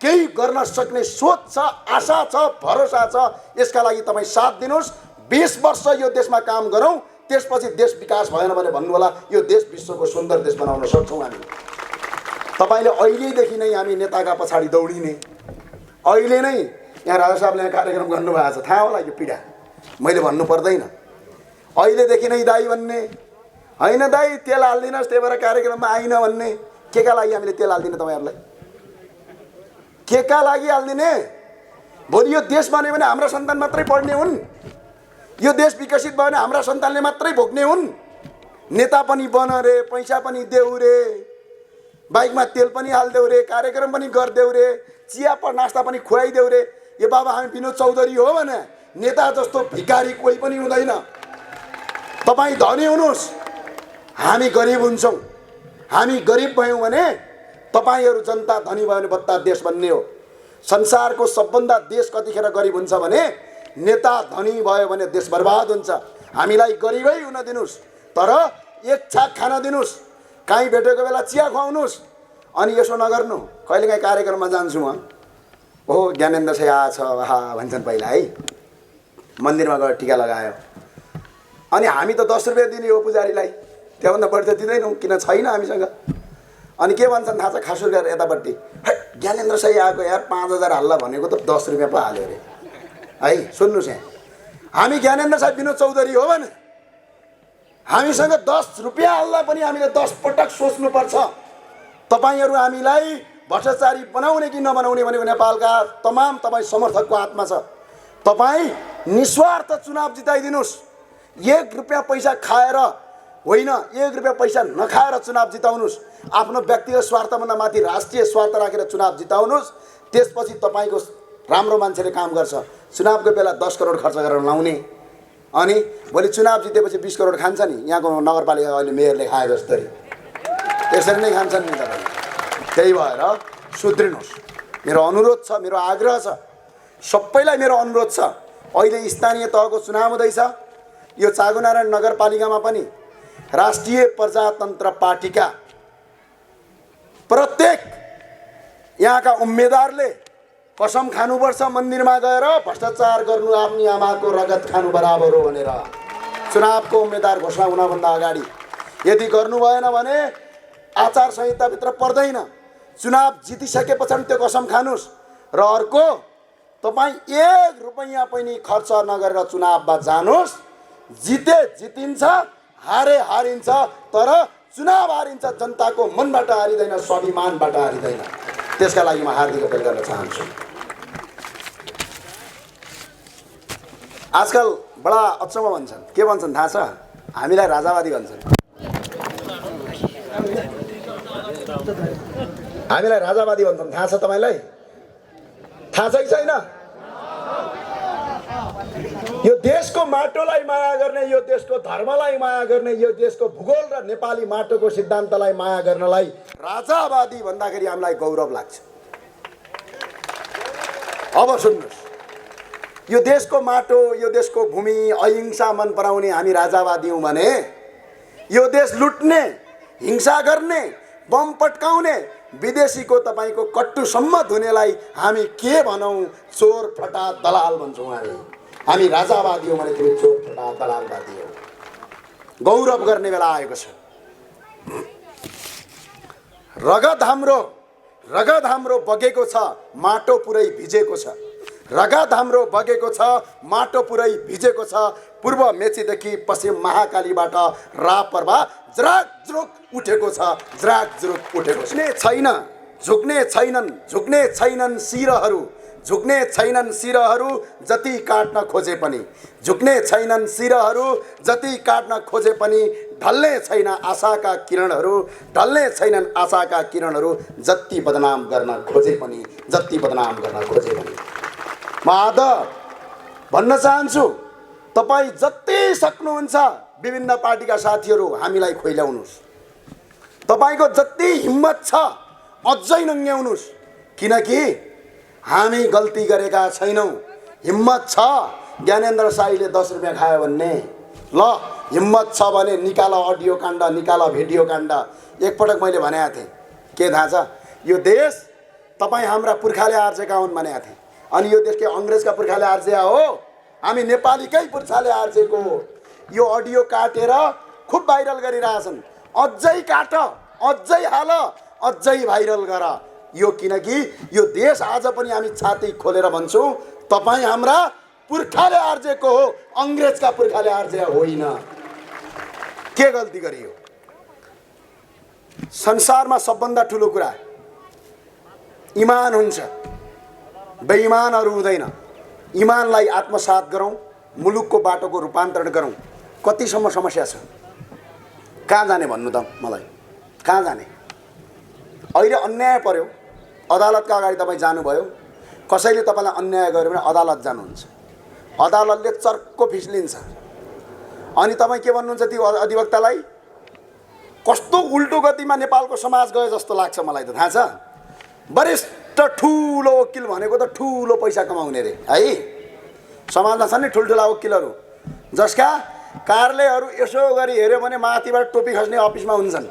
S1: केही गर्न सक्ने सोच छ, आशा छ, भरोसा छ। यसका लागि तपाईँ साथ दिनुहोस्। 20 वर्ष यो देशमा काम गरौँ, त्यसपछि देश विकास भएन भने भन्नु होला यो देश विश्वको सुन्दर देश बनाउन सक्छौँ हामी। तपाईँले अहिलेदेखि नै हामी नेताका पछाडि दौडिने, अहिले नै यहाँ राजा साहबले यहाँ कार्यक्रम गर्नुभएको छ, थाहा होला यो पीडा, मैले भन्नु पर्दैन। अहिलेदेखि नै दाई भन्ने होइन, दाई तेल हालिदिनुहोस् त्यही भएर कार्यक्रममा आइन भन्ने। के का लागि हामीले तेल हालिदिने तपाईँहरूलाई? के का लागि हालिदिने? भोलि यो देश बन्यो भने हाम्रा सन्तान मात्रै पढ्ने हुन्, यो देश विकसित भयो भने हाम्रा सन्तानले मात्रै भोग्ने हुन्। नेता पनि बन रे, पैसा पनि देऊ रे, बाइकमा तेल पनि हालिदेऊ रे, कार्यक्रम पनि गरिदेऊ रे, चिया नास्ता पनि खुवाइदेऊ रे। यो बाबा हामी विनोद चौधरी हो भने नेता जस्तो भिकारी कोही पनि हुँदैन। तपाईँ धनी हुनुहोस्, हामी गरिब हुन्छौँ। हामी गरिब भयौँ भने तपाईँहरू जनता धनी भयो भने बत्ता देश बन्ने हो। संसारको सबभन्दा देश कतिखेर गरिब हुन्छ भने नेता धनी भयो भने देश बर्बाद हुन्छ। हामीलाई गरिबै हुन दिनुहोस्, तर 1 छाक खाना दिनुहोस्, कहीँ भेटेको बेला चिया खुवाउनुहोस्। अनि यसो नगर्नु, कहिलेकाहीँ कार्यक्रममा जान्छु म, ओहो ज्ञानेन्द्र साई आएछ हा भन्छन् पहिला है, मन्दिरमा गएर टिका लगायो। अनि हामी त 10 रुपियाँ दिने हो पुजारीलाई, त्योभन्दा बढी त दिँदैनौँ, किन छैन हामीसँग। अनि के भन्छन् थाहा छ खासु गरेर यतापट्टि, ज्ञानेन्द्र साई आएको यार 5000 हाल्ला भनेको त 10 रुपियाँ पो हाल्यो अरे है। सुन्नुहोस् यहाँ, हामी ज्ञानेन्द्र साई विनोद चौधरी हो भने हामीसँग 10 रुपियाँ हाल्दा पनि हामीले 10 पटक सोच्नुपर्छ। तपाईँहरू हामीलाई भ्रष्टाचारी बनाउने कि नबनाउने भनेको नेपालका तमाम तपाईँ समर्थकको हातमा छ। तपाईँ निस्वार्थ चुनाव जिताइदिनुहोस्। 1 रुपियाँ पैसा खाएर होइन, 1 रुपियाँ पैसा नखाएर चुनाव जिताउनुहोस्। आफ्नो व्यक्तिगत स्वार्थभन्दा माथि राष्ट्रिय स्वार्थ राखेर चुनाव जिताउनुहोस्। त्यसपछि तपाईँको राम्रो मान्छेले काम गर्छ। चुनावको बेला 10 करोड खर्च गरेर लाउने अनि भोलि चुनाव जितेपछि 20 करोड खान्छ नि। यहाँको नगरपालिका अहिले मेयरले खाए जस्तै यसरी नै खान्छन् नि तपाईँ। त्यही भएर सुध्रिनुहोस्। मेरो अनुरोध छ, मेरो आग्रह छ, सबैलाई मेरो अनुरोध छ। अहिले स्थानीय तहको चुनाव हुँदैछ। यो चागुनारायण नगरपालिकामा पनि राष्ट्रिय प्रजातन्त्र पार्टीका प्रत्येक यहाँका उम्मेदवारले कसम खानुपर्छ मन्दिरमा गएर भ्रष्टाचार गर्नु आफ्नो आमाको रगत खानु बराबर हो भनेर चुनावको उम्मेदवार घोषणा हुनभन्दा अगाडि यदि गर्नु भएन भने आचार संहिताभित्र पर्दैन। चुनाव जितिसके पछाडि त्यो कसम खानुस्। र अर्को, तपाईँ 1 रुपैयाँ पनि खर्च नगरेर चुनावमा जानुस्। जिते जितिन्छ, हारे हारिन्छ, तर चुनाव हारिन्छ जनताको मनबाट हारिँदैन, स्वाभिमानबाट हारिँदैन। त्यसका लागि म हार्दिक अपील गर्न चाहन्छु। आजकल बडा अचम्म भन्छन्, के भन्छन् थाहा छ? हामीलाई राजावादी भन्छन्। हामीलाई राजावादी भन्छन्, थाहा छ तपाईँलाई? थाहा छ कि छैन? यो देशको माटोलाई माया गर्ने, यो देशको धर्मलाई माया गर्ने, यो देशको भूगोल र नेपाली माटोको सिद्धान्तलाई माया गर्नलाई राजावादी भन्दाखेरि हामीलाई गौरव लाग्छ। अब सुन्नुहोस्, यो देशको माटो, यो देशको भूमि, अहिंसा मन पराउने हामी राजावादी हौँ भने यो देश लुट्ने, हिंसा गर्ने, बम पट्काउने, विदेशीको तपाईँको कट्टुसम्म धुनेलाई हामी के भनौँ? चोर फटा दलाल भन्छौँ हामी राजावादी हौँ भने तिमी चोर फटा दलालवादी हो। गौरव गर्ने बेला आएको छ। रगत हाम्रो बगेको छ, माटो पुरै भिजेको छ। रगत हाम्रो बगेको छ, माटो पुरै भिजेको छ। पूर्व मेचीदेखि पश्चिम महाकालीबाट रापरवा ज्राकज्रुक उठेको छ, ज्राकज्रुक उठेको छ। झुक्ने छैनन् शिरहरू, झुक्ने छैनन् शिरहरू जति काट्न खोजे पनि, झुक्ने छैनन् शिरहरू जति काट्न खोजे पनि, ढल्ने छैन आशाका किरणहरू, ढल्ने छैनन् आशाका किरणहरू जति बदनाम गर्न खोजे पनि, जति बदनाम गर्न खोजे पनि। म आज भन्न चाहन्छु, तपाईँ जति सक्नुहुन्छ विभिन्न पार्टीका साथीहरू हामीलाई खुइल्याउनुहोस्। तपाईँको जति हिम्मत छ अझै नङ्ग्याउनुहोस्, किनकि हामी गल्ती गरेका छैनौँ। हिम्मत छ ज्ञानेन्द्र साईले 10 रुपियाँ खायो भन्ने, ल हिम्मत छ भने निकाल अडियो काण्ड, निकाल भिडियो काण्ड। एकपटक मैले भनेको थिएँ, के थाहा छ? यो देश तपाईँ हाम्रा पुर्खाले आर्जेका हुन् भनेको थिएँ। अनि यो देश के अङ्ग्रेजका पुर्खाले आर्जिया हो? हामी नेपालीकै पुर्खाले आर्जेको हो। यो अडियो काटेर खुब भाइरल गरिरहेछन्। अझै काट, अझै हाल, अझै भाइरल गर यो, किनकि यो देश आज पनि हामी छाती खोलेर भन्छौँ, तपाईँ हाम्रा पुर्खाले आर्जेको हो, अङ्ग्रेजका पुर्खाले आर्जे होइन। के गल्ती गरियो? संसारमा सबभन्दा ठुलो कुरा इमान हुन्छ, बेइमानहरू हुँदैन। इमानलाई आत्मसात गरौँ, मुलुकको बाटोको रूपान्तरण गरौँ। कतिसम्म समस्या छ? कहाँ जाने भन्नु त मलाई? कहाँ जाने? अहिले अन्याय पर्यो, अदालतका अगाडि तपाईँ जानुभयो, कसैले तपाईँलाई अन्याय गर्यो भने अदालत जानुहुन्छ, अदालतले चर्को फिस लिन्छ। अनि तपाईँ के भन्नुहुन्छ त्यो अधिवक्तालाई? कस्तो उल्टो गतिमा नेपालको समाज गयो जस्तो लाग्छ मलाई त। थाहा छ? वरिष्ठ ठुलो वकिल भनेको त ठुलो पैसा कमाउने रे है। समाजमा छन् नि ठुल्ठुला वकिलहरू जसका कार्यालयहरू यसो गरी हेऱ्यो भने माथिबाट टोपी खस्ने अफिसमा हुन्छन्।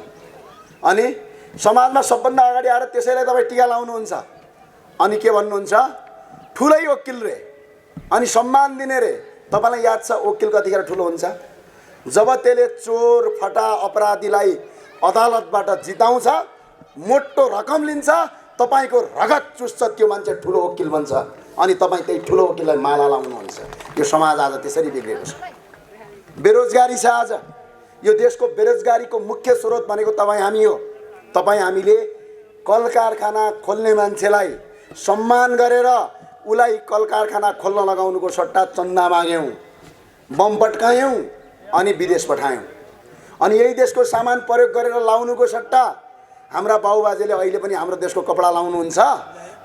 S1: अनि समाजमा सबभन्दा अगाडि आएर त्यसैलाई तपाईँ टिका लाउनुहुन्छ। अनि के भन्नुहुन्छ? ठुलै वकिल रे, अनि सम्मान दिने रे। तपाईँलाई याद छ वकिल कतिखेर ठुलो हुन्छ? जब त्यसले चोर फटा अपराधीलाई अदालतबाट जिताउँछ, मोटो रकम लिन्छ, तपाईँको रगत चुस्छ, त्यो मान्छे ठुलो वकिल बन्छ। अनि तपाईँ त्यही ठुलो वकिललाई माला लाउनुहुन्छ। यो समाज आज त्यसरी बिग्रेको छ। बेरोजगारी छ आज। यो देशको बेरोजगारीको मुख्य स्रोत भनेको तपाईँ हामी हो। तपाईँ हामीले कल कारखाना खोल्ने मान्छेलाई सम्मान गरेर उसलाई कल कारखाना खोल्न लगाउनुको सट्टा चन्दा माग्यौँ, बम पट्कायौँ, अनि विदेश पठायौँ। अनि यही देशको सामान प्रयोग गरेर लाउनुको सट्टा हाम्रा बाबुबाजेले अहिले पनि हाम्रो देशको कपडा लाउनुहुन्छ।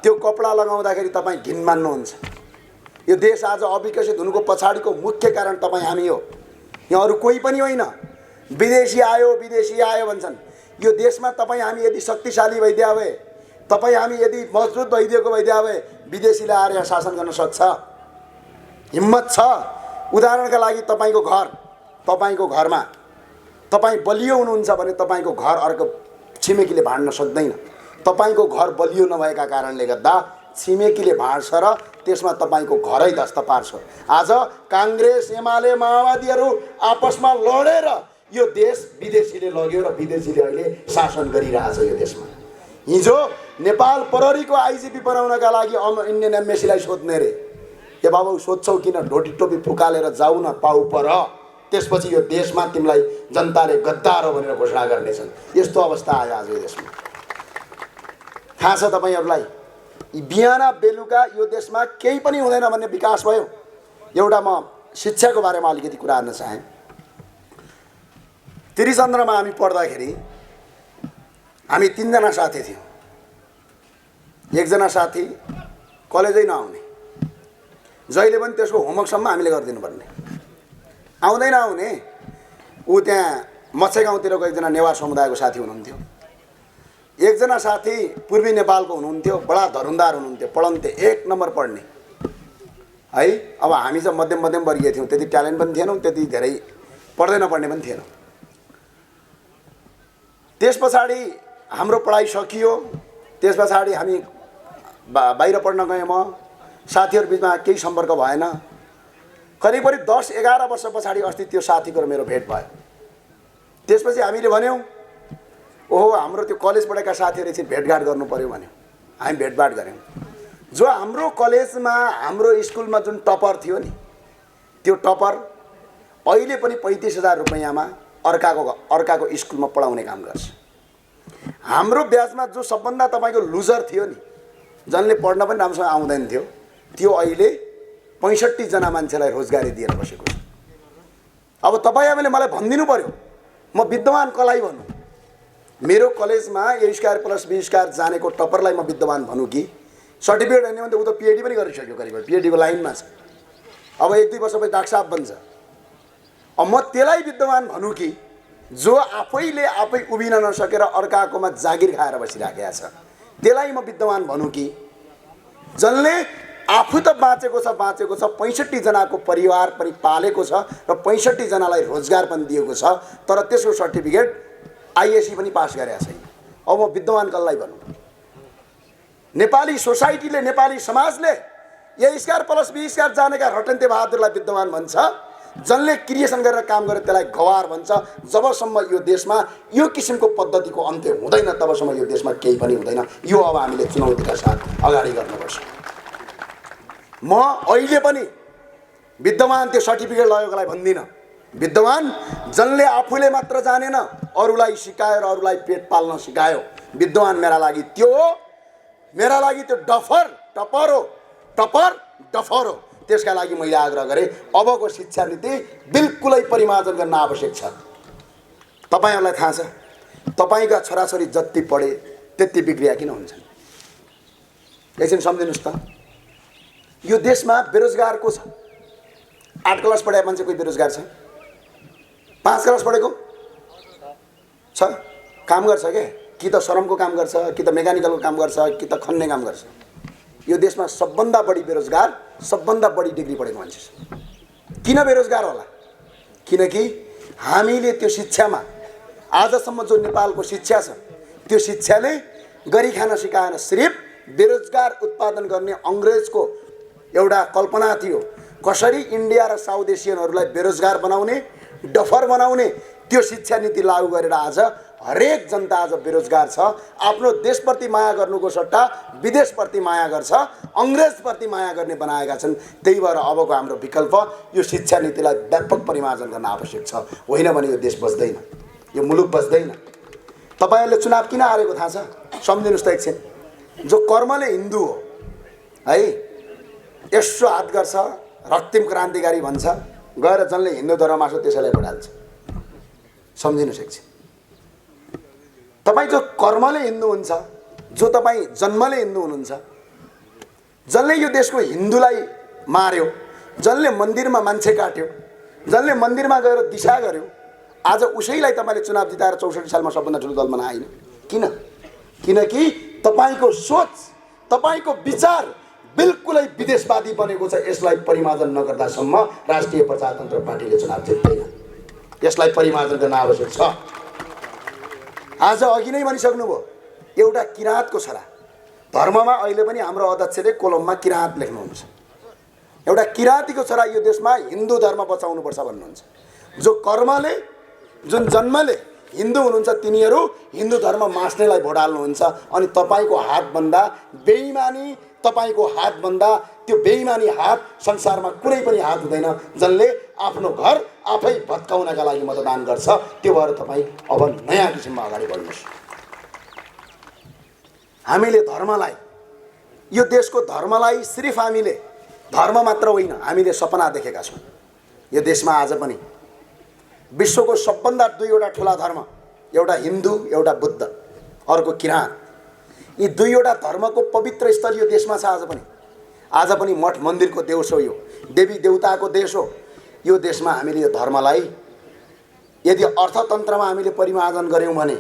S1: त्यो कपडा लगाउँदाखेरि तपाईँ घिन मान्नुहुन्छ। यो देश आज अविकसित हुनुको पछाडिको मुख्य कारण तपाईँ हामी हो। यहाँ अरू कोही पनि होइन। विदेशी आयो भन्छन्। यो देशमा तपाईँ हामी यदि शक्तिशाली भइदिया भए, तपाईँ हामी यदि मजबुत भइदिएको भइदिया भए विदेशीले आएर यहाँ शासन गर्न सक्छ। हिम्मत छ। उदाहरणका लागि तपाईँको घर, तपाईँको घरमा तपाईँ बलियो हुनुहुन्छ भने तपाईँको घर अर्को छिमेकीले भाड्न सक्दैन। तपाईँको घर बलियो नभएका कारणले गर्दा छिमेकीले भाँड्छ र त्यसमा तपाईँको घरै धस्त पार्छ। आज काङ्ग्रेस एमाले माओवादीहरू आपसमा लडेर यो देश विदेशीले लग्यो र विदेशीले अहिले शासन गरिरहेछ यो देशमा। हिजो नेपाल प्रहरीको आइजिपी बनाउनका लागि इन्डियन एम्बेसीलाई सोध्ने रे, ए बाबु सोध्छौ किन, ढोटी टोपी फुकालेर जाऊ न पाउ पर, त्यसपछि यो देशमा तिमीलाई जनताले गद्दार हो भनेर घोषणा गर्नेछन्। यस्तो अवस्था आयो आज यो देशमा। थाहा छ तपाईँहरूलाई, बिहान बेलुका यो देशमा केही पनि हुँदैन भन्ने विकास भयो। एउटा म शिक्षाको बारेमा अलिकति कुरा गर्न चाहेँ। त्रिचन्द्रमा हामी पढ्दाखेरि हामी 3 जना साथी थियौँ। एकजना साथी कलेजै नआउने, जहिले पनि त्यसको होमवर्कसम्म हामीले गरिदिनु पर्ने, आउँदै नआउने। ऊ त्यहाँ मच्छे गाउँतिरको एकजना नेवार समुदायको साथी हुनुहुन्थ्यो। एकजना साथी पूर्वी नेपालको हुनुहुन्थ्यो, बडा धरुन्दार हुनुहुन्थ्यो, पढन्थे 1 नम्बर पढ्ने है। अब हामी चाहिँ मध्यम वर्गीय थियौँ, त्यति ट्यालेन्ट पनि थिएनौँ, त्यति धेरै पढ्दै नपढ्ने पनि थिएनौँ। त्यस पछाडि हाम्रो पढाइ सकियो। त्यस पछाडि हामी बाहिर पढ्न गएँ। म साथीहरू बिचमा केही सम्पर्क भएन। करिब 10-11 वर्ष पछाडि अस्ति त्यो साथीको र मेरो भेट भयो। त्यसपछि हामीले भन्यौँ, ओहो हाम्रो त्यो कलेज पढेका साथीहरू एकछिन भेटघाट गर्नु पर्यो भन्यो। हामी भेटघाट गऱ्यौँ। जो हाम्रो कलेजमा हाम्रो स्कुलमा जुन टपर थियो नि, त्यो टपर अहिले पनि 35,000 रुपैयाँमा अर्काको स्कुलमा पढाउने काम गर्छ। हाम्रो ब्याचमा जो सबभन्दा तपाईँको लुजर थियो नि, जसले पढ्न पनि राम्रोसँग आउँदैन थियो, त्यो अहिले 65 जना मान्छेलाई रोजगारी दिएर बसेको छ। अब तपाईँहरूले मलाई भनिदिनु पर्यो, म विद्वान कसलाई भनौँ? मेरो कलेजमा A²+B² जानेको टपरलाई म विद्वान भनौँ कि सर्टिफिकेट होइन भने ऊ त PhD पनि गरिसक्यो, करिब PhD को लाइनमा छ। अब 1-2 वर्षपछि डाक्टर साहब बन्छ। अब म त्यसलाई विद्वान भनौँ कि जो आफैले आफै उभिन नसकेर अर्काकोमा जागिर खाएर बसिराखेको छ? त्यसलाई म विद्वान भनौँ कि जसले आफू त बाँचेको छ 65 जनाको परिवार पनि पालेको छ र 65 जनालाई रोजगार पनि दिएको छ, तर त्यसको सर्टिफिकेट ISC पनि पास गरेको छैन। अब म विद्वान कसलाई भनौँ? नेपाली सोसाइटीले, नेपाली समाजले A²+B² जानेका रटन्ते बहादुरलाई विद्वान भन्छ, जसले क्रिएसन गरेर काम गरे त्यसलाई गवार भन्छ। जबसम्म यो देशमा यो किसिमको पद्धतिको अन्त्य हुँदैन तबसम्म यो देशमा केही पनि हुँदैन। यो अब हामीले चुनौतीका साथ अगाडि गर्नुपर्छ। म अहिले पनि विद्वान त्यो सर्टिफिकेट लगेकोलाई भन्दिनँ। विद्वान जसले आफूले मात्र जानेन, अरूलाई सिकायो र अरूलाई पेट पाल्न सिकायो, विद्वान मेरा लागि त्यो हो। मेरा लागि त्यो टपर हो। त्यसका लागि मैले आग्रह गरेँ, अबको शिक्षा नीति बिल्कुलै परिमार्जन गर्न आवश्यक छ। तपाईँहरूलाई थाहा छ, तपाईँका छोराछोरी जति पढे त्यति बिग्रिया किन हुन्छन्? एकछिन सम्झिनुहोस् त, यो देशमा बेरोजगार को छ? 8 क्लास पढेको मान्छे कोही बेरोजगार छ? 5 क्लास पढेको छ, काम गर्छ के? कि त श्रमको काम गर्छ, कि त मेकानिकलको काम गर्छ, कि त खन्ने काम गर्छ। यो देशमा सबभन्दा बढी बेरोजगार सबभन्दा बढी डिग्री पढेको मान्छे छ। किन बेरोजगार होला? किनकि हामीले त्यो शिक्षामा आजसम्म जो नेपालको शिक्षा छ, त्यो शिक्षाले गरी खान सिकाएन। सिर्फ बेरोजगार उत्पादन गर्ने अङ्ग्रेजको एउटा कल्पना थियो, कसरी इन्डिया र साउथ एसियनहरूलाई बेरोजगार बनाउने, डफर बनाउने। त्यो शिक्षा नीति लागू गरेर आज हरेक जनता आज बेरोजगार छ। आफ्नो देशप्रति माया गर्नुको सट्टा विदेशप्रति माया गर्छ, अङ्ग्रेजप्रति माया गर्ने बनाएका छन्। त्यही भएर अबको हाम्रो विकल्प यो शिक्षा नीतिलाई व्यापक परिमार्जन गर्न आवश्यक छ। होइन भने यो देश बच्दैन, यो मुलुक बच्दैन। तपाईँहरूले चुनाव किन हारेको थाहा छ? सम्झिनुहोस् त एकछिन। जो कर्मले हिन्दू हो है, यसो हात गर्छ, रक्तिम क्रान्तिकारी भन्छ, गएर जसले हिन्दू धर्म मास्छ त्यसैलाई भोट हाल्छ। सम्झिनुहोस् एकछिन। तपाईँ जो कर्मले हिन्दू हुन्छ, जो तपाईँ जन्मले हिन्दू हुनुहुन्छ, जसले यो देशको हिन्दूलाई मार्यो, जसले मन्दिरमा मान्छे काट्यो, जसले मन्दिरमा गएर दिशा गर्यो, आज उसैलाई तपाईँले चुनाव जिताएर 64 सालमा सबभन्दा ठुलो दल बनाएन। किन? किनकि तपाईँको सोच, तपाईँको विचार बिल्कुलै विदेशवादी बनेको छ। यसलाई परिमार्जन नगर्दासम्म राष्ट्रिय प्रजातन्त्र पार्टीले चुनाव जित्दैन। यसलाई परिमार्जन गर्न आवश्यक छ। आज अघि नै भनिसक्नुभयो, एउटा किराँतको छोरा। धर्ममा अहिले पनि हाम्रो अध्यक्षले कोलममा किराँत लेख्नुहुन्छ। एउटा किराँतीको छोरा यो देशमा हिन्दू धर्म बचाउनुपर्छ भन्नुहुन्छ। जो कर्मले जुन जन्मले हिन्दू हुनुहुन्छ तिनीहरू हिन्दू धर्म मास्नेलाई भोट हाल्नुहुन्छ। अनि तपाईँको हातभन्दा बेइमानी, तपाईँको हातभन्दा त्यो बेइमानी हात संसारमा कुनै पनि हात हुँदैन जसले आफ्नो घर आफै भत्काउनका लागि मतदान गर्छ। त्यो भएर तपाईँ अब नयाँ किसिममा अगाडि बढ्नुहोस्। हामीले धर्मलाई, यो देशको धर्मलाई सिर्फ हामीले धर्म मात्र होइन, हामीले सपना देखेका छौँ। यो देशमा आज पनि विश्वको सबभन्दा दुईवटा ठुला धर्म, एउटा हिन्दू, एउटा बुद्ध, अर्को किराँत, यी दुईवटा धर्मको पवित्र स्थल यो देशमा छ। आज पनि मठ मन्दिरको देश हो, यो देवी देवताको देश हो। यो देशमा हामीले यो धर्मलाई यदि अर्थतन्त्रमा हामीले परिमार्जन गऱ्यौँ भने,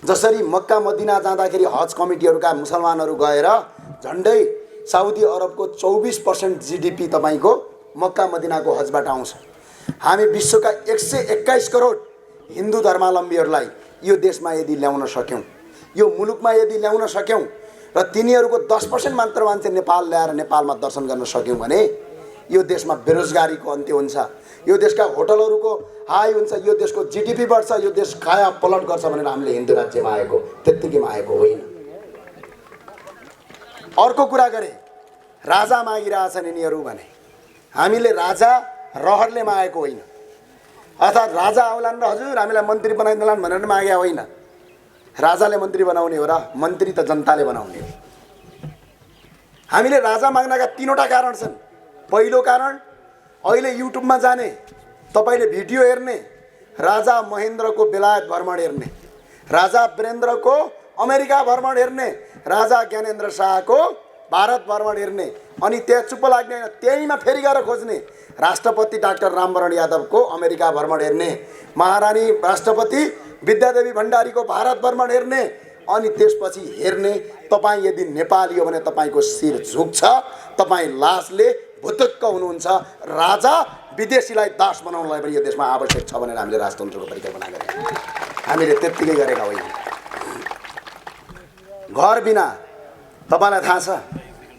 S1: जसरी मक्का मदिना जाँदाखेरि हज कमिटीहरूका मुसलमानहरू गएर झन्डै साउदी अरबको 24% GDP तपाईँको मक्का मदिनाको हजबाट आउँछ। हामी विश्वका 121 करोड हिन्दू धर्मावलम्बीहरूलाई यो देशमा यदि ल्याउन सक्यौँ, यो मुलुकमा यदि ल्याउन सक्यौँ र तिनीहरूको 10% मात्र मान्छे नेपाल ल्याएर नेपालमा दर्शन गर्न सक्यौँ भने यो देशमा बेरोजगारीको अन्त्य हुन्छ, यो देशका होटलहरूको हाई हुन्छ, यो देशको GDP बढ्छ, यो देश काया पलट गर्छ भनेर हामीले हिन्दू राज्यमा आएको त्यत्तिकैमा आएको होइन। अर्को कुरा गरे राजा मागिरहेछन् यिनीहरू भने, हामीले राजा रहरले मागेको होइन, अर्थात् राजा आउलान् र हजुर हामीलाई मन्त्री बनाइदिलान् भनेर मागे होइन। राजाले मन्त्री बनाउने हो र मन्त्री त जनताले बनाउने हो। हामीले राजा माग्नका 3वटा कारण छन्। पहिलो कारण, अहिले युट्युबमा जाने, तपाईँले भिडियो हेर्ने, राजा महेन्द्रको बेलायत भ्रमण हेर्ने, राजा वीरेन्द्रको अमेरिका भ्रमण हेर्ने, राजा ज्ञानेन्द्र शाहको भारत भ्रमण हेर्ने, अनि त्यहाँ चुप्प लाग्ने होइन, त्यहीमा फेरि गएर खोज्ने, राष्ट्रपति डाक्टर रामवरण यादवको अमेरिका भ्रमण हेर्ने, महारानी राष्ट्रपति विद्यादेवी भण्डारीको भारत भ्रमण हेर्ने, अनि त्यसपछि हेर्ने तपाईँ यदि नेपाली हो भने तपाईँको शिर झुक्छ, तपाईँ लासले भुतुक्क हुनुहुन्छ। राजा विदेशीलाई दास बनाउनलाई पनि यो देशमा आवश्यक छ भनेर हामीले राजतन्त्रको परिकल्पना गरेका, हामीले त्यत्तिकै गरेका होइन। घर बिना तपाईँलाई थाहा छ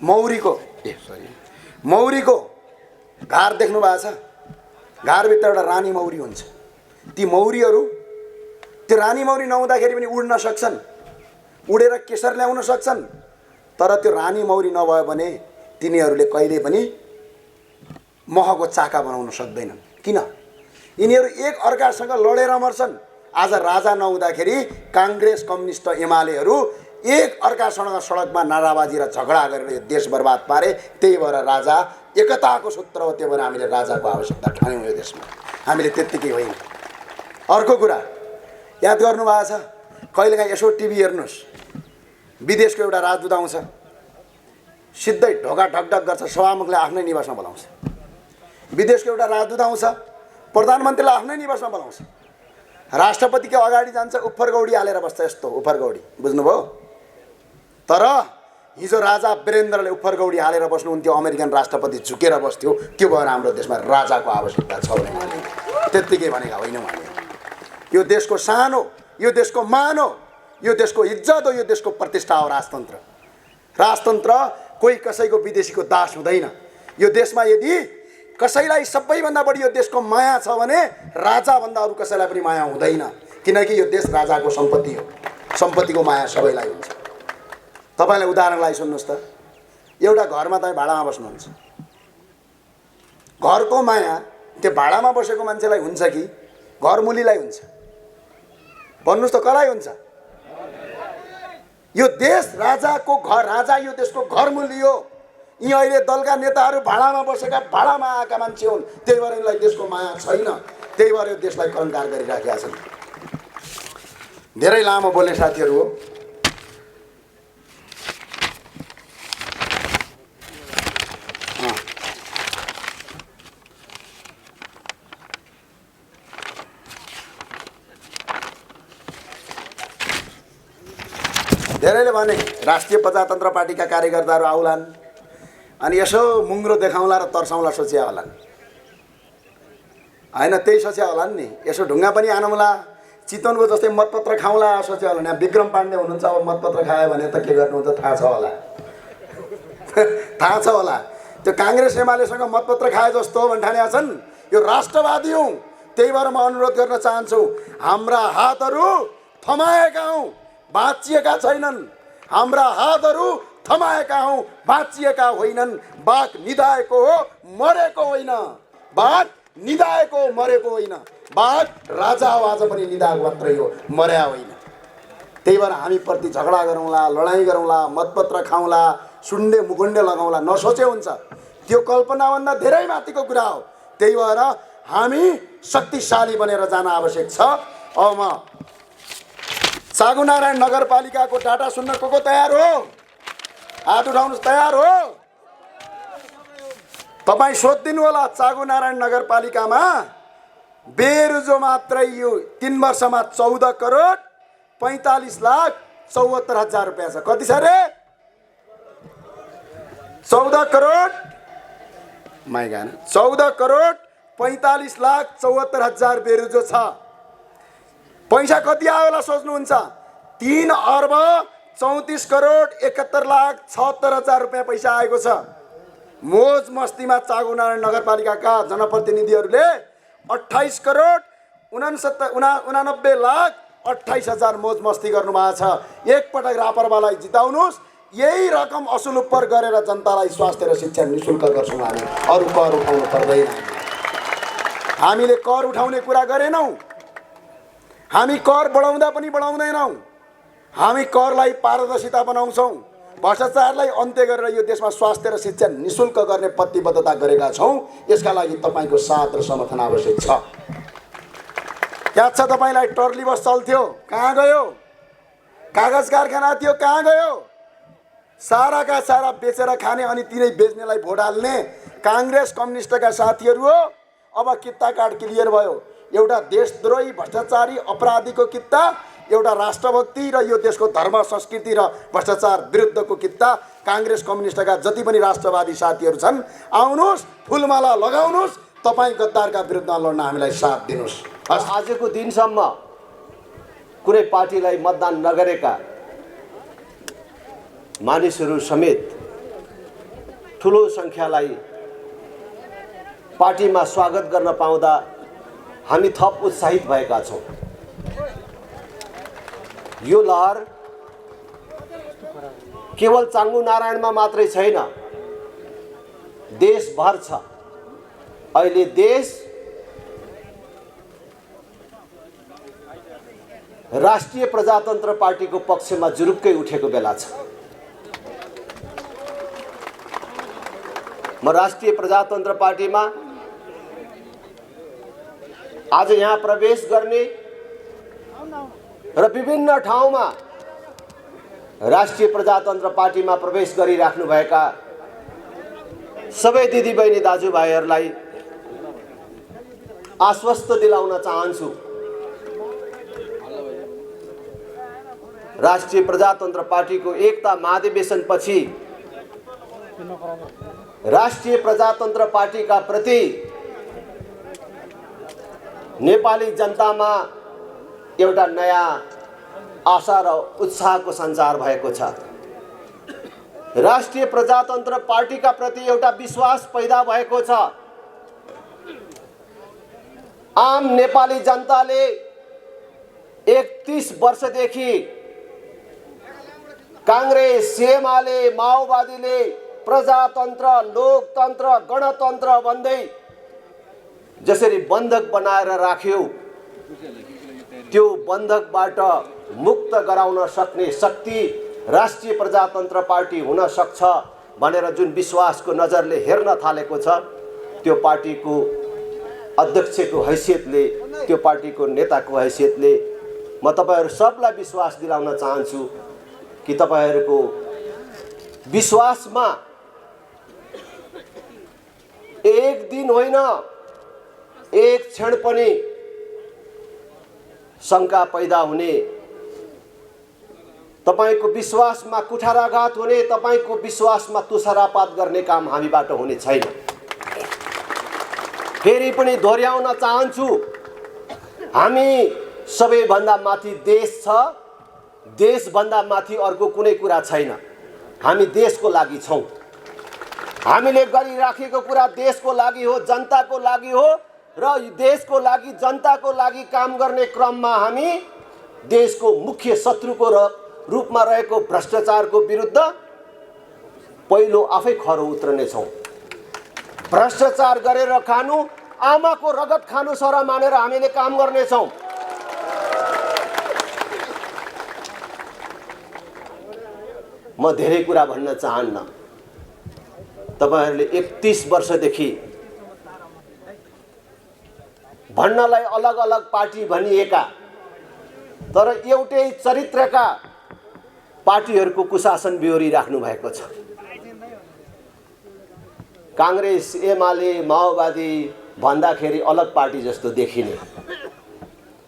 S1: मौरीको घार देख्नु भएको छ? घारभित्र एउटा रानी मौरी हुन्छ। ती मौरीहरू, त्यो रानी मौरी नहुँदाखेरि पनि उड्न सक्छन्, उडेर केशर ल्याउन सक्छन्, तर त्यो रानी मौरी नभयो भने तिनीहरूले कहिले पनि महको चाका बनाउन सक्दैनन्। किन? यिनीहरू एक अर्कासँग लडेर मर्छन्। आज राजा नहुँदाखेरि काङ्ग्रेस, कम्युनिस्ट, एमालेहरू एक अर्कासँग सडकमा नाराबाजी र झगडा गरेर यो देश बर्बाद पारे। त्यही भएर राजा एकताको सूत्र हो, त्यही भएर हामीले राजाको आवश्यकता ठान्यौँ यो देशमा, हामीले त्यत्तिकै होइन। अर्को कुरा याद गर्नुभएको छ, कहिलेकाहीँ यसो टिभी हेर्नुहोस्, विदेशको एउटा राजदूत आउँछ, सिधै ढोका ढकढक गर्छ, सभामुखले आफ्नै निवासमा बोलाउँछ। विदेशको एउटा राजदूत आउँछ, प्रधानमन्त्रीलाई आफ्नै निवासमा बोलाउँछ, राष्ट्रपतिको अगाडि जान्छ, उफ्फरगौडी हालेर बस्छ, यस्तो उफ्फरगौडी, बुझ्नुभयो? तर हिजो राजा वीरेन्द्रले उफ्फरगौडी हालेर बस्नुहुन्थ्यो, अमेरिकन राष्ट्रपति झुकेर बस्थ्यो। त्यो भएर हाम्रो देशमा राजाको आवश्यकता छ भने हामीले त्यत्तिकै भनेका होइनौँ। हामी यो देशको शान हो, यो देशको मान हो, यो देशको इज्जत हो, यो देशको प्रतिष्ठा हो राजतन्त्र। राजतन्त्र कोही कसैको विदेशीको दास हुँदैन। यो देशमा यदि कसैलाई सबैभन्दा बढी यो देशको माया छ भने राजाभन्दा अरू कसैलाई पनि माया हुँदैन, किनकि यो देश राजाको सम्पत्ति हो। सम्पत्तिको माया सबैलाई हुन्छ। तपाईँलाई उदाहरणलाई सुन्नुहोस् त, एउटा घरमा तपाईँ भाडामा बस्नुहुन्छ, घरको माया त्यो भाडामा बसेको मान्छेलाई हुन्छ कि घरमुलीलाई हुन्छ? भन्नुहोस् त, कसलाई हुन्छ? यो देश राजाको घर, राजा यो देशको घरमुली हो। यी अहिले दलका नेताहरू भाडामा बसेका, भाडामा आएका मान्छे हुन्, त्यही भएर यिनलाई देशको माया छैन, त्यही भएर यो देशलाई कङ्कार गरिराखेका छन्। धेरै लामो बोल्ने साथीहरू हो, धेरैले भने राष्ट्रिय प्रजातन्त्र पार्टीका कार्यकर्ताहरू आउलान् अनि यसो मुङ्ग्रो देखाउँला र तर्साउँला सोचिया होलान्, होइन? त्यही सोचिया होलान् नि, यसो ढुङ्गा पनि हानौँला, चितवनको जस्तै मतपत्र खाउँला सोच्यो होला नि। विक्रम पाण्डे हुनुहुन्छ, अब मतपत्र खायो भने त के गर्नुहुन्छ थाहा छ होला। थाहा छ होला। त्यो काङ्ग्रेस एमालेसँग मतपत्र खाए जस्तो भन्ठानेका छन्। यो राष्ट्रवादी हौँ, त्यही भएर म अनुरोध गर्न चाहन्छु, हाम्रा हातहरू थमाएका हौँ, भाँचिएका छैनन्। हाम्रा हातहरू थमाएका हौँ, भाँचिएका होइनन्। बाघ निधाएको हो, मरेको होइन। बाघ निधाएको हो, मरेको होइन। बाघ राजा हो, आज पनि निधाएको मात्रै हो, मर्या होइन। त्यही भएर हामीप्रति झगडा गरौँला, लडाइँ गरौँला, मतपत्र खाउँला, सुन्डे मुकुन्डे लगाउँला नसोचे हुन्छ। त्यो कल्पनाभन्दा धेरै माथिको कुरा हो। त्यही भएर हामी शक्तिशाली बनेर जान आवश्यक छ। अब म सागुनारायण नगरपालिकाको डाटा सुन्न को तयार हो? हात उठाउनुहोस्। तयार हो? तपाईँ सोधिदिनु होला, सागुनारायण नगरपालिकामा बेरुजो मात्रै यो 3 वर्षमा 14 करोड 45,74,000 रुपियाँ छ। कति छ रे? 14 करोड 14 करोड 45,74,000 बेरुजो छ। पैसा कति आयो होला सोच्नुहुन्छ? 3 अर्ब 34 करोड 71,76,000 रुपियाँ पैसा आएको छ। मोज मस्तीमा सागुनारायण नगरपालिकाका जनप्रतिनिधिहरूले 28 करोड 89,28,000 मोज मस्ती गर्नुभएको छ। एकपटक रापरवालाई जिताउनुहोस्, यही रकम असुल उपर गरेर जनतालाई स्वास्थ्य र शिक्षा निःशुल्क गर्छौँ हामी। अरू कर उठाउनु पर्दैन। हामीले कर उठाउने कुरा गरेनौँ। हामी कर बढाउँदा पनि बढाउँदैनौँ। हामी करलाई पारदर्शिता बनाउँछौँ। भ्रष्टाचारलाई अन्त्य गरेर यो देशमा स्वास्थ्य र शिक्षा निःशुल्क गर्ने प्रतिबद्धता गरेका छौँ। यसका लागि तपाईँको साथ र समर्थन आवश्यक छ। याद छ तपाईँलाई टर्ली बस चल्थ्यो, कहाँ गयो? कागज कारखाना थियो, कहाँ गयो? साराका सारा बेचेर खाने अनि तिनै बेच्नेलाई भोट हाल्ने काङ्ग्रेस कम्युनिस्टका साथीहरू हो। अब कित्ता कार्ड क्लियर भयो। एउटा देशद्रोही भ्रष्टाचारी अपराधीको कित्ता, एउटा राष्ट्रभक्ति र यो देशको धर्म संस्कृति र भ्रष्टाचार विरुद्धको कित्ता। काङ्ग्रेस कम्युनिस्टका जति पनि राष्ट्रवादी साथीहरू छन्, आउनुहोस्, फुलमाला लगाउनुहोस्, तपाईँ गद्दारका विरुद्धमा लड्न हामीलाई साथ दिनुहोस्।
S3: आजको दिनसम्म कुनै पार्टीलाई मतदान नगरेका मानिसहरू समेत ठुलो सङ्ख्यालाई पार्टीमा स्वागत गर्न पाउँदा हामी थप उत्साहित भएका छौँ। यो लहर केवल चाङ्गु नारायणमा मात्रै छैन, देशभर छ। अहिले देश राष्ट्रिय प्रजातन्त्र पार्टीको पक्षमा जुरुक्कै उठेको बेला छ। म राष्ट्रिय प्रजातन्त्र पार्टीमा आज यहाँ प्रवेश गर्ने र विभिन्न ठाउँमा राष्ट्रिय प्रजातन्त्र पार्टीमा प्रवेश गरिराख्नुभएका सबै दिदीबहिनी दाजुभाइहरूलाई आश्वस्त दिलाउन चाहन्छु। राष्ट्रिय प्रजातन्त्र पार्टीको एकता महाधिवेशनपछि राष्ट्रिय प्रजातन्त्र पार्टीका प्रति नेपाली जनतामा एउटा नयाँ आशा र उत्साहको सञ्चार भएको छ। राष्ट्रिय प्रजातन्त्र पार्टीका प्रति एउटा विश्वास पैदा भएको छ। आम नेपाली जनताले 31 वर्षदेखि काङ्ग्रेस, एमाले, माओवादीले प्रजातन्त्र, लोकतन्त्र, गणतन्त्र भन्दै जसरी बन्धक बनाएर राख्यो, त्यो बन्धकबाट मुक्त गराउन सक्ने शक्ति राष्ट्रिय प्रजातन्त्र पार्टी हुन सक्छ भनेर जुन विश्वासको नजरले हेर्न थालेको छ, त्यो पार्टीको अध्यक्षको हैसियतले, त्यो पार्टीको नेताको हैसियतले म तपाईहरु सबलाई विश्वास दिलाउन चाहन्छु कि तपाईहरुको विश्वासमा एक दिन होइन, एक क्षण पनि शंका पैदा हुने, तपाईको विश्वासमा कुठाराघात हुने, तपाईको विश्वासमा तुषारापात गर्ने काम हामीबाट हुने छैन। फेरि पनि दोहोर्याउन चाहन्छु, हामी सबैभन्दा माथि देश छ, देशभन्दा माथि अर्को कुनै कुरा छैन। हामी देशको लागि छौँ। हामीले गरिराखेको कुरा देशको लागि हो, जनताको लागि हो र देशको लागि जनताको लागि काम गर्ने क्रममा हामी देशको मुख्य शत्रुको रूपमा रहेको भ्रष्टाचारको विरुद्ध पहिलो आफै खरो उत्रनेछौँ। भ्रष्टाचार गरेर खानु, आमाको रगत खानु सर मानेर हामीले काम गर्नेछौँ। म धेरै कुरा भन्न चाहन्न। तपाईहरुले 31 वर्षदेखि भन्नलाई अलग अलग पार्टी भनिएका तर एउटै चरित्रका पार्टीहरूको कुशासन बेहोरी राख्नु भएको छ। कांग्रेस, एमाले, माओवादी भन्दाखेरि अलग पार्टी जस्तो देखिने,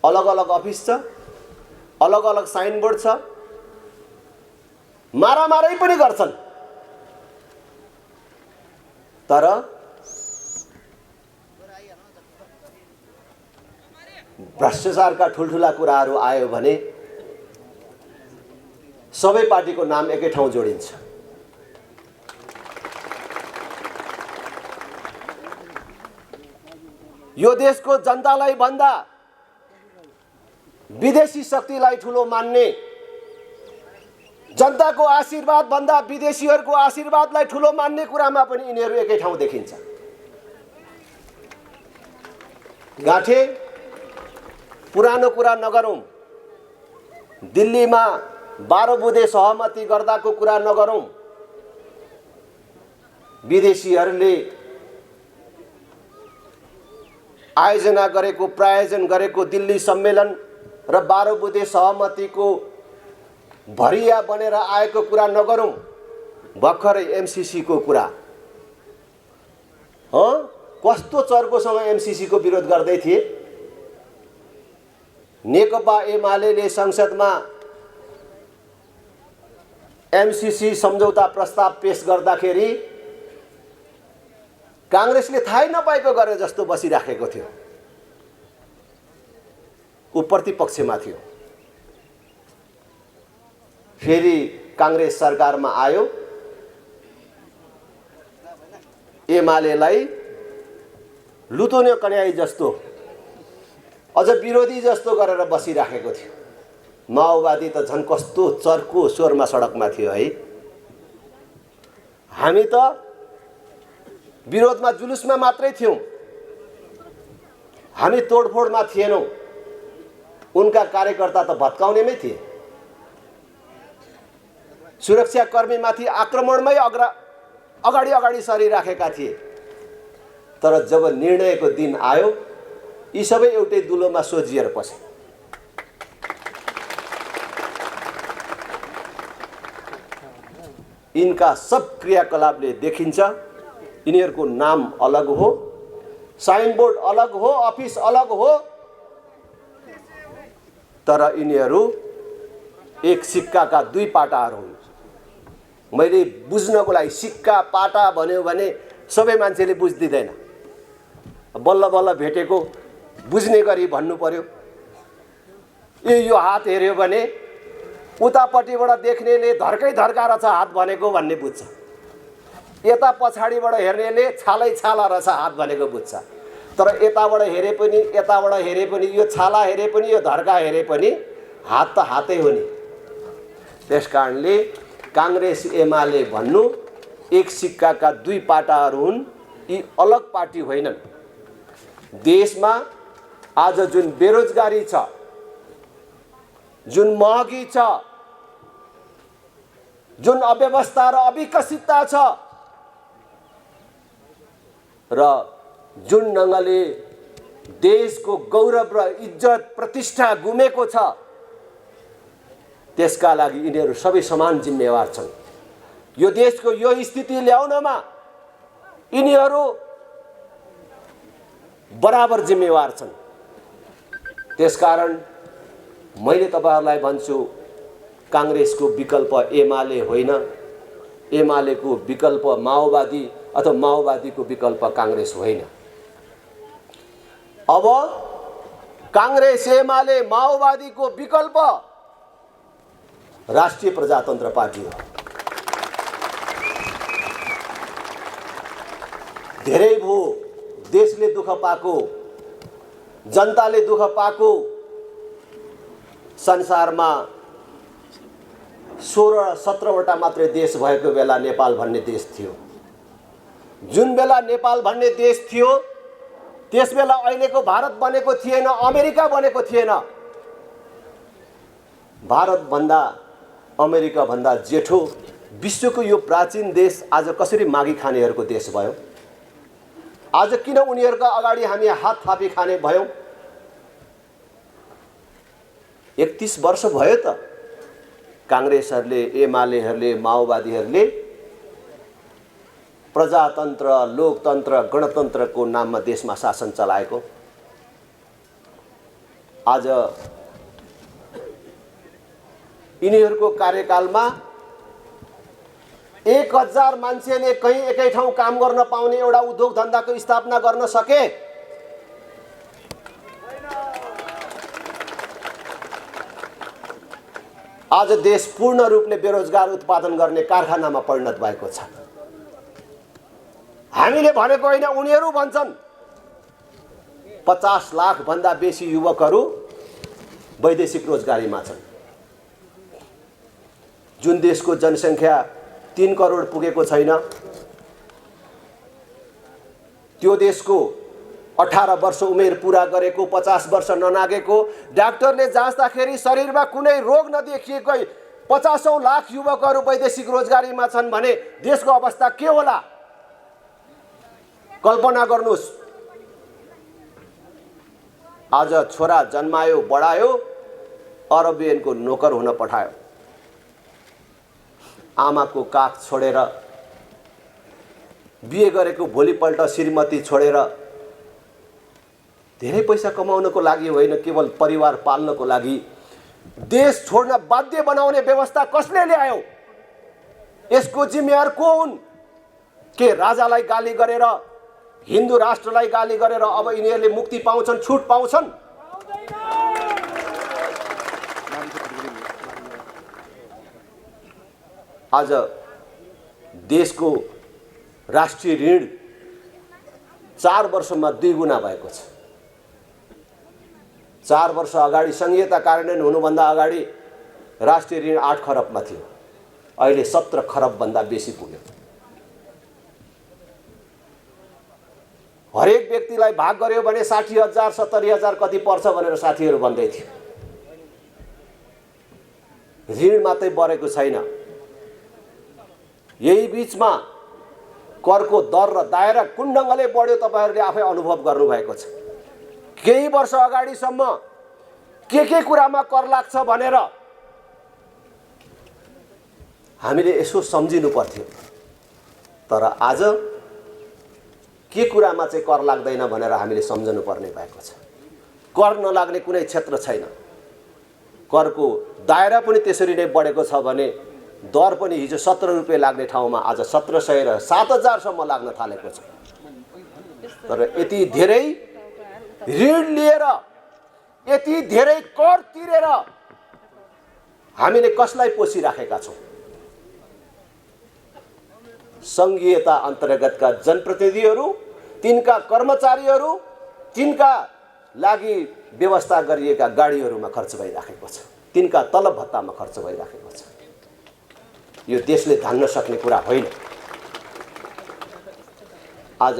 S3: अलग अलग अफिस छ, अलग अलग साइनबोर्ड छ, मारामारै पनि गर्छन्। तर भ्रष्टाचारका ठुलठुला कुराहरू आयो भने सबै पार्टीको नाम एकै ठाउँ जोडिन्छ। यो देशको जनतालाई भन्दा विदेशी शक्तिलाई ठुलो मान्ने, जनताको आशीर्वाद भन्दा विदेशीहरूको आशीर्वादलाई ठुलो मान्ने कुरामा पनि यिनीहरू एकै ठाउँ देखिन्छ। गाँठे पुरानो कुरा नगरौँ, दिल्लीमा 12 बुँदे सहमति गर्दाको कुरा नगरौँ। विदेशीहरूले आयोजना गरेको, प्रायोजन गरेको दिल्ली सम्मेलन र 12 बुँदे सहमतिको भरिया बनेर आएको कुरा नगरौँ। भर्खरै एमसीसी को कुरा, कस्तो चर्कोसँग एमसीसी को विरोध गर्दै थिए। नेकपा एमाले संसदमा एमसीसी सम्झौता प्रस्ताव पेश गर्दाखेरि कांग्रेसले थाहै नपाएको गरे जस्तो बसिराखेको थियो। ऊ प्रतिपक्षमा थियो। फेरि कांग्रेस सरकारमा आयो, एमालेलाई लुतोने कन्याई जस्तो, अझ विरोधी जस्तो गरेर बसिराखेको थियो। माओवादी त झन् कस्तो चर्को स्वरमा सडकमा थियो है। हामी त विरोधमा जुलुसमा मात्रै थियौं, हामी तोडफोडमा थिएनौं। उनका कार्यकर्ता त भत्काउनेमै थिए। सुरक्षाकर्मीमाथि आक्रमणमै अगाडि अगाडि सरिराखेका थिए। तर जब निर्णयको दिन आयो, यी सबै एउटै दुलोमा सोझिएर पसे। इनका सब क्रियाकलापले देखिन्छ यिनीहरूको नाम अलग हो, साइनबोर्ड अलग हो, अफिस अलग हो, तर यिनीहरू एक सिक्काका दुई पाटाहरू हुन्। मैले बुझ्नको लागि सिक्का पाटा भन्यो भने सबै मान्छेले बुझ्दिदैन। बल्ल बल्ल भेटेको बुझ्ने गरी भन्नु पर्यो। यो हात हेर्यो भने उतापट्टिबाट देख्नेले धर्कै धर्का रहेछ हात भनेको भन्ने बुझ्छ। यता पछाडिबाट हेर्नेले छालै छाला रहेछ हात भनेको बुझ्छ। तर यताबाट हेरे पनि, यताबाट हेरे पनि, यो छाला हेरे पनि, यो धर्का हेरे पनि हात त हातै हो नि। त्यसकारणले कांग्रेस एमाले भन्नु एक सिक्काका दुई पाटाहरू हुन्। यी अलग पार्टी होइनन्। देशमा आज जुन बेरोजगारी छ, जुन महँगी छ, जुन अव्यवस्था र अविकसितता छ र जुन ढङ्गले देशको गौरव र इज्जत प्रतिष्ठा गुमेको छ, त्यसका लागि यिनीहरू सबै समान जिम्मेवार छन्। यो देशको यो स्थिति ल्याउनमा यिनीहरू बराबर जिम्मेवार छन्। त्यसकारण मैले तपाईहरुलाई भन्छु, कांग्रेसको विकल्प एमाले होइन, एमालेको विकल्प माओवादी अथवा माओवादीको विकल्प कांग्रेस होइन। अब कांग्रेस एमाले माओवादीको विकल्प राष्ट्रिय प्रजातन्त्र पार्टी हो। धेरै भो देशले दुःख पाएको, जनताले दुःख पाएको, संसारमा 16-17वटा मात्रै देश भएको बेला नेपाल भन्ने देश थियो। जुन बेला नेपाल भन्ने देश थियो त्यस बेला अहिलेको भारत बनेको थिएन, अमेरिका बनेको थिएन। भारतभन्दा अमेरिकाभन्दा जेठो विश्वको यो प्राचीन देश आज कसरी मागी खानेहरूको देश भयो? आज किन उनीहरूको अगाडि हामी हात थापी खाने भयौँ? 31 वर्ष भयो त कांग्रेसहरूले, एमालेहरूले, माओवादीहरूले प्रजातन्त्र, लोकतन्त्र, गणतन्त्रको नाममा देशमा शासन चलाएको। आज यिनीहरूको कार्यकालमा 1000 मान्छेले कहीँ एकै ठाउँ काम गर्न पाउने एउटा उद्योग धन्दाको स्थापना गर्न सके। आज देश पूर्ण रूपले बेरोजगार उत्पादन गर्ने कारखानामा परिणत भएको छ। हामीले भनेको होइन, उनीहरू भन्छन्। 50 लाख भन्दा बेसी युवकहरू वैदेशिक रोजगारीमा छन्। जुन देशको जनसङ्ख्या 3 करोड पुगेको छैन, त्यो देशको 18 वर्ष उमेर पूरा गरेको, 50 वर्ष ननागेको, डाक्टरले जाँच्दाखेरि शरीरमा कुनै रोग नदेखिएकै 50औं लाख युवकहरू वैदेशिक रोजगारीमा छन् भने देशको अवस्था के होला? कल्पना गर्नुहोस्। आज छोरा जन्मायो, बढायो, अरबियनको नोकर हुन पठायो। आमाको काख छोडेर, बिहे गरेको भोलिपल्ट श्रीमती छोडेर धेरै पैसा कमाउनको लागि होइन, केवल परिवार पाल्नको लागि देश छोड्न बाध्य बनाउने व्यवस्था कसले ल्यायो? यसको जिम्मेवार को हुन्? के राजालाई गाली गरेर, हिन्दू राष्ट्रलाई गाली गरेर अब यिनीहरूले मुक्ति पाउँछन्, छुट पाउँछन्? आज देशको राष्ट्रिय ऋण 4 वर्षमा 2 गुणा भएको छ। 4 वर्ष अगाडि संहिता कार्यान्वयन हुनुभन्दा अगाडि राष्ट्रिय ऋण 8 खरबमा थियो, अहिले 17 खरब भन्दा बेसी पुग्यो। हरेक व्यक्तिलाई भाग गर्यो भने 60,000 70,000 कति पर्छ भनेर साथीहरू भन्दै थियो। ऋण मात्रै बढेको छैन, यही बीचमा करको दर र दायरा कुन ढङ्गले बढ्यो तपाईहरूले आफै अनुभव गर्नुभएको छ। केही वर्ष अगाडिसम्म के कुरामा कर लाग्छ भनेर हामीले यसो सम्झिनु पर्थ्यो, तर आज के कुरामा चाहिँ कर लाग्दैन भनेर हामीले सम्झनु पर्ने भएको छ। कर नलाग्ने कुनै क्षेत्र छैन। करको दायरा पनि त्यसरी नै बढेको छ भने दर पनि हिजो 17 रुपियाँ लाग्ने ठाउँमा आज 1700 र 7000 सम्म लाग्न थालेको छ। तर यति धेरै ऋण लिएर, यति धेरै कर तिरेर हामीले कसलाई पोसिराखेका छौँ? संघीयता अन्तर्गतका जनप्रतिनिधिहरू, तिनका कर्मचारीहरू, तिनका लागि व्यवस्था गरिएका गाडीहरूमा खर्च भइराखेको छ, तिनका तलब भत्तामा खर्च भइराखेको छ। यो देशले धान्न सक्ने कुरा होइन। आज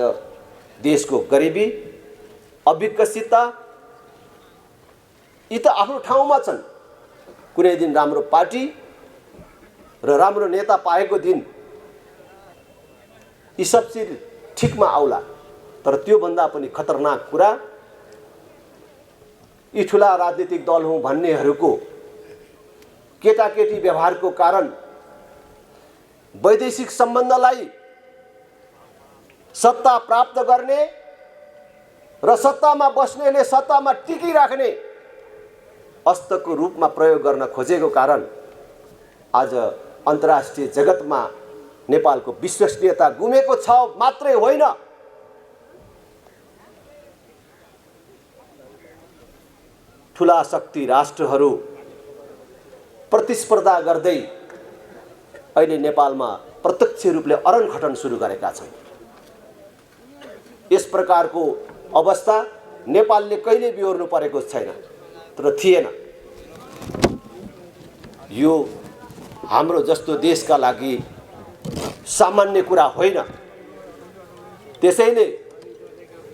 S3: देशको गरिबी, अविकसितता यी त आफ्नो ठाउँमा छन्। कुनै दिन राम्रो पार्टी र राम्रो नेता पाएको दिन यी सब चिज ठिकमा आउला। तर त्योभन्दा पनि खतरनाक कुरा यी ठुला राजनीतिक दल हुँ भन्नेहरूको केटाकेटी व्यवहारको कारण वैदेशिक सम्बन्धलाई सत्ता प्राप्त गर्ने र सत्तामा बस्नेले सत्तामा टिकिराख्ने अस्त्रको रूपमा प्रयोग गर्न खोजेको कारण आज अन्तर्राष्ट्रिय जगतमा नेपालको विश्वसनीयता गुमेको छ मात्रै होइन, ठुला शक्ति राष्ट्रहरू प्रतिस्पर्धा गर्दै अहिले नेपालमा प्रत्यक्ष रूपले अरनखटन सुरु गरेका छन्। यस प्रकारको अवस्था नेपालले कहिले बिहोर्नु परेको छैन, तर थिएन। यो हाम्रो जस्तो देशका लागि सामान्य कुरा होइन। त्यसैले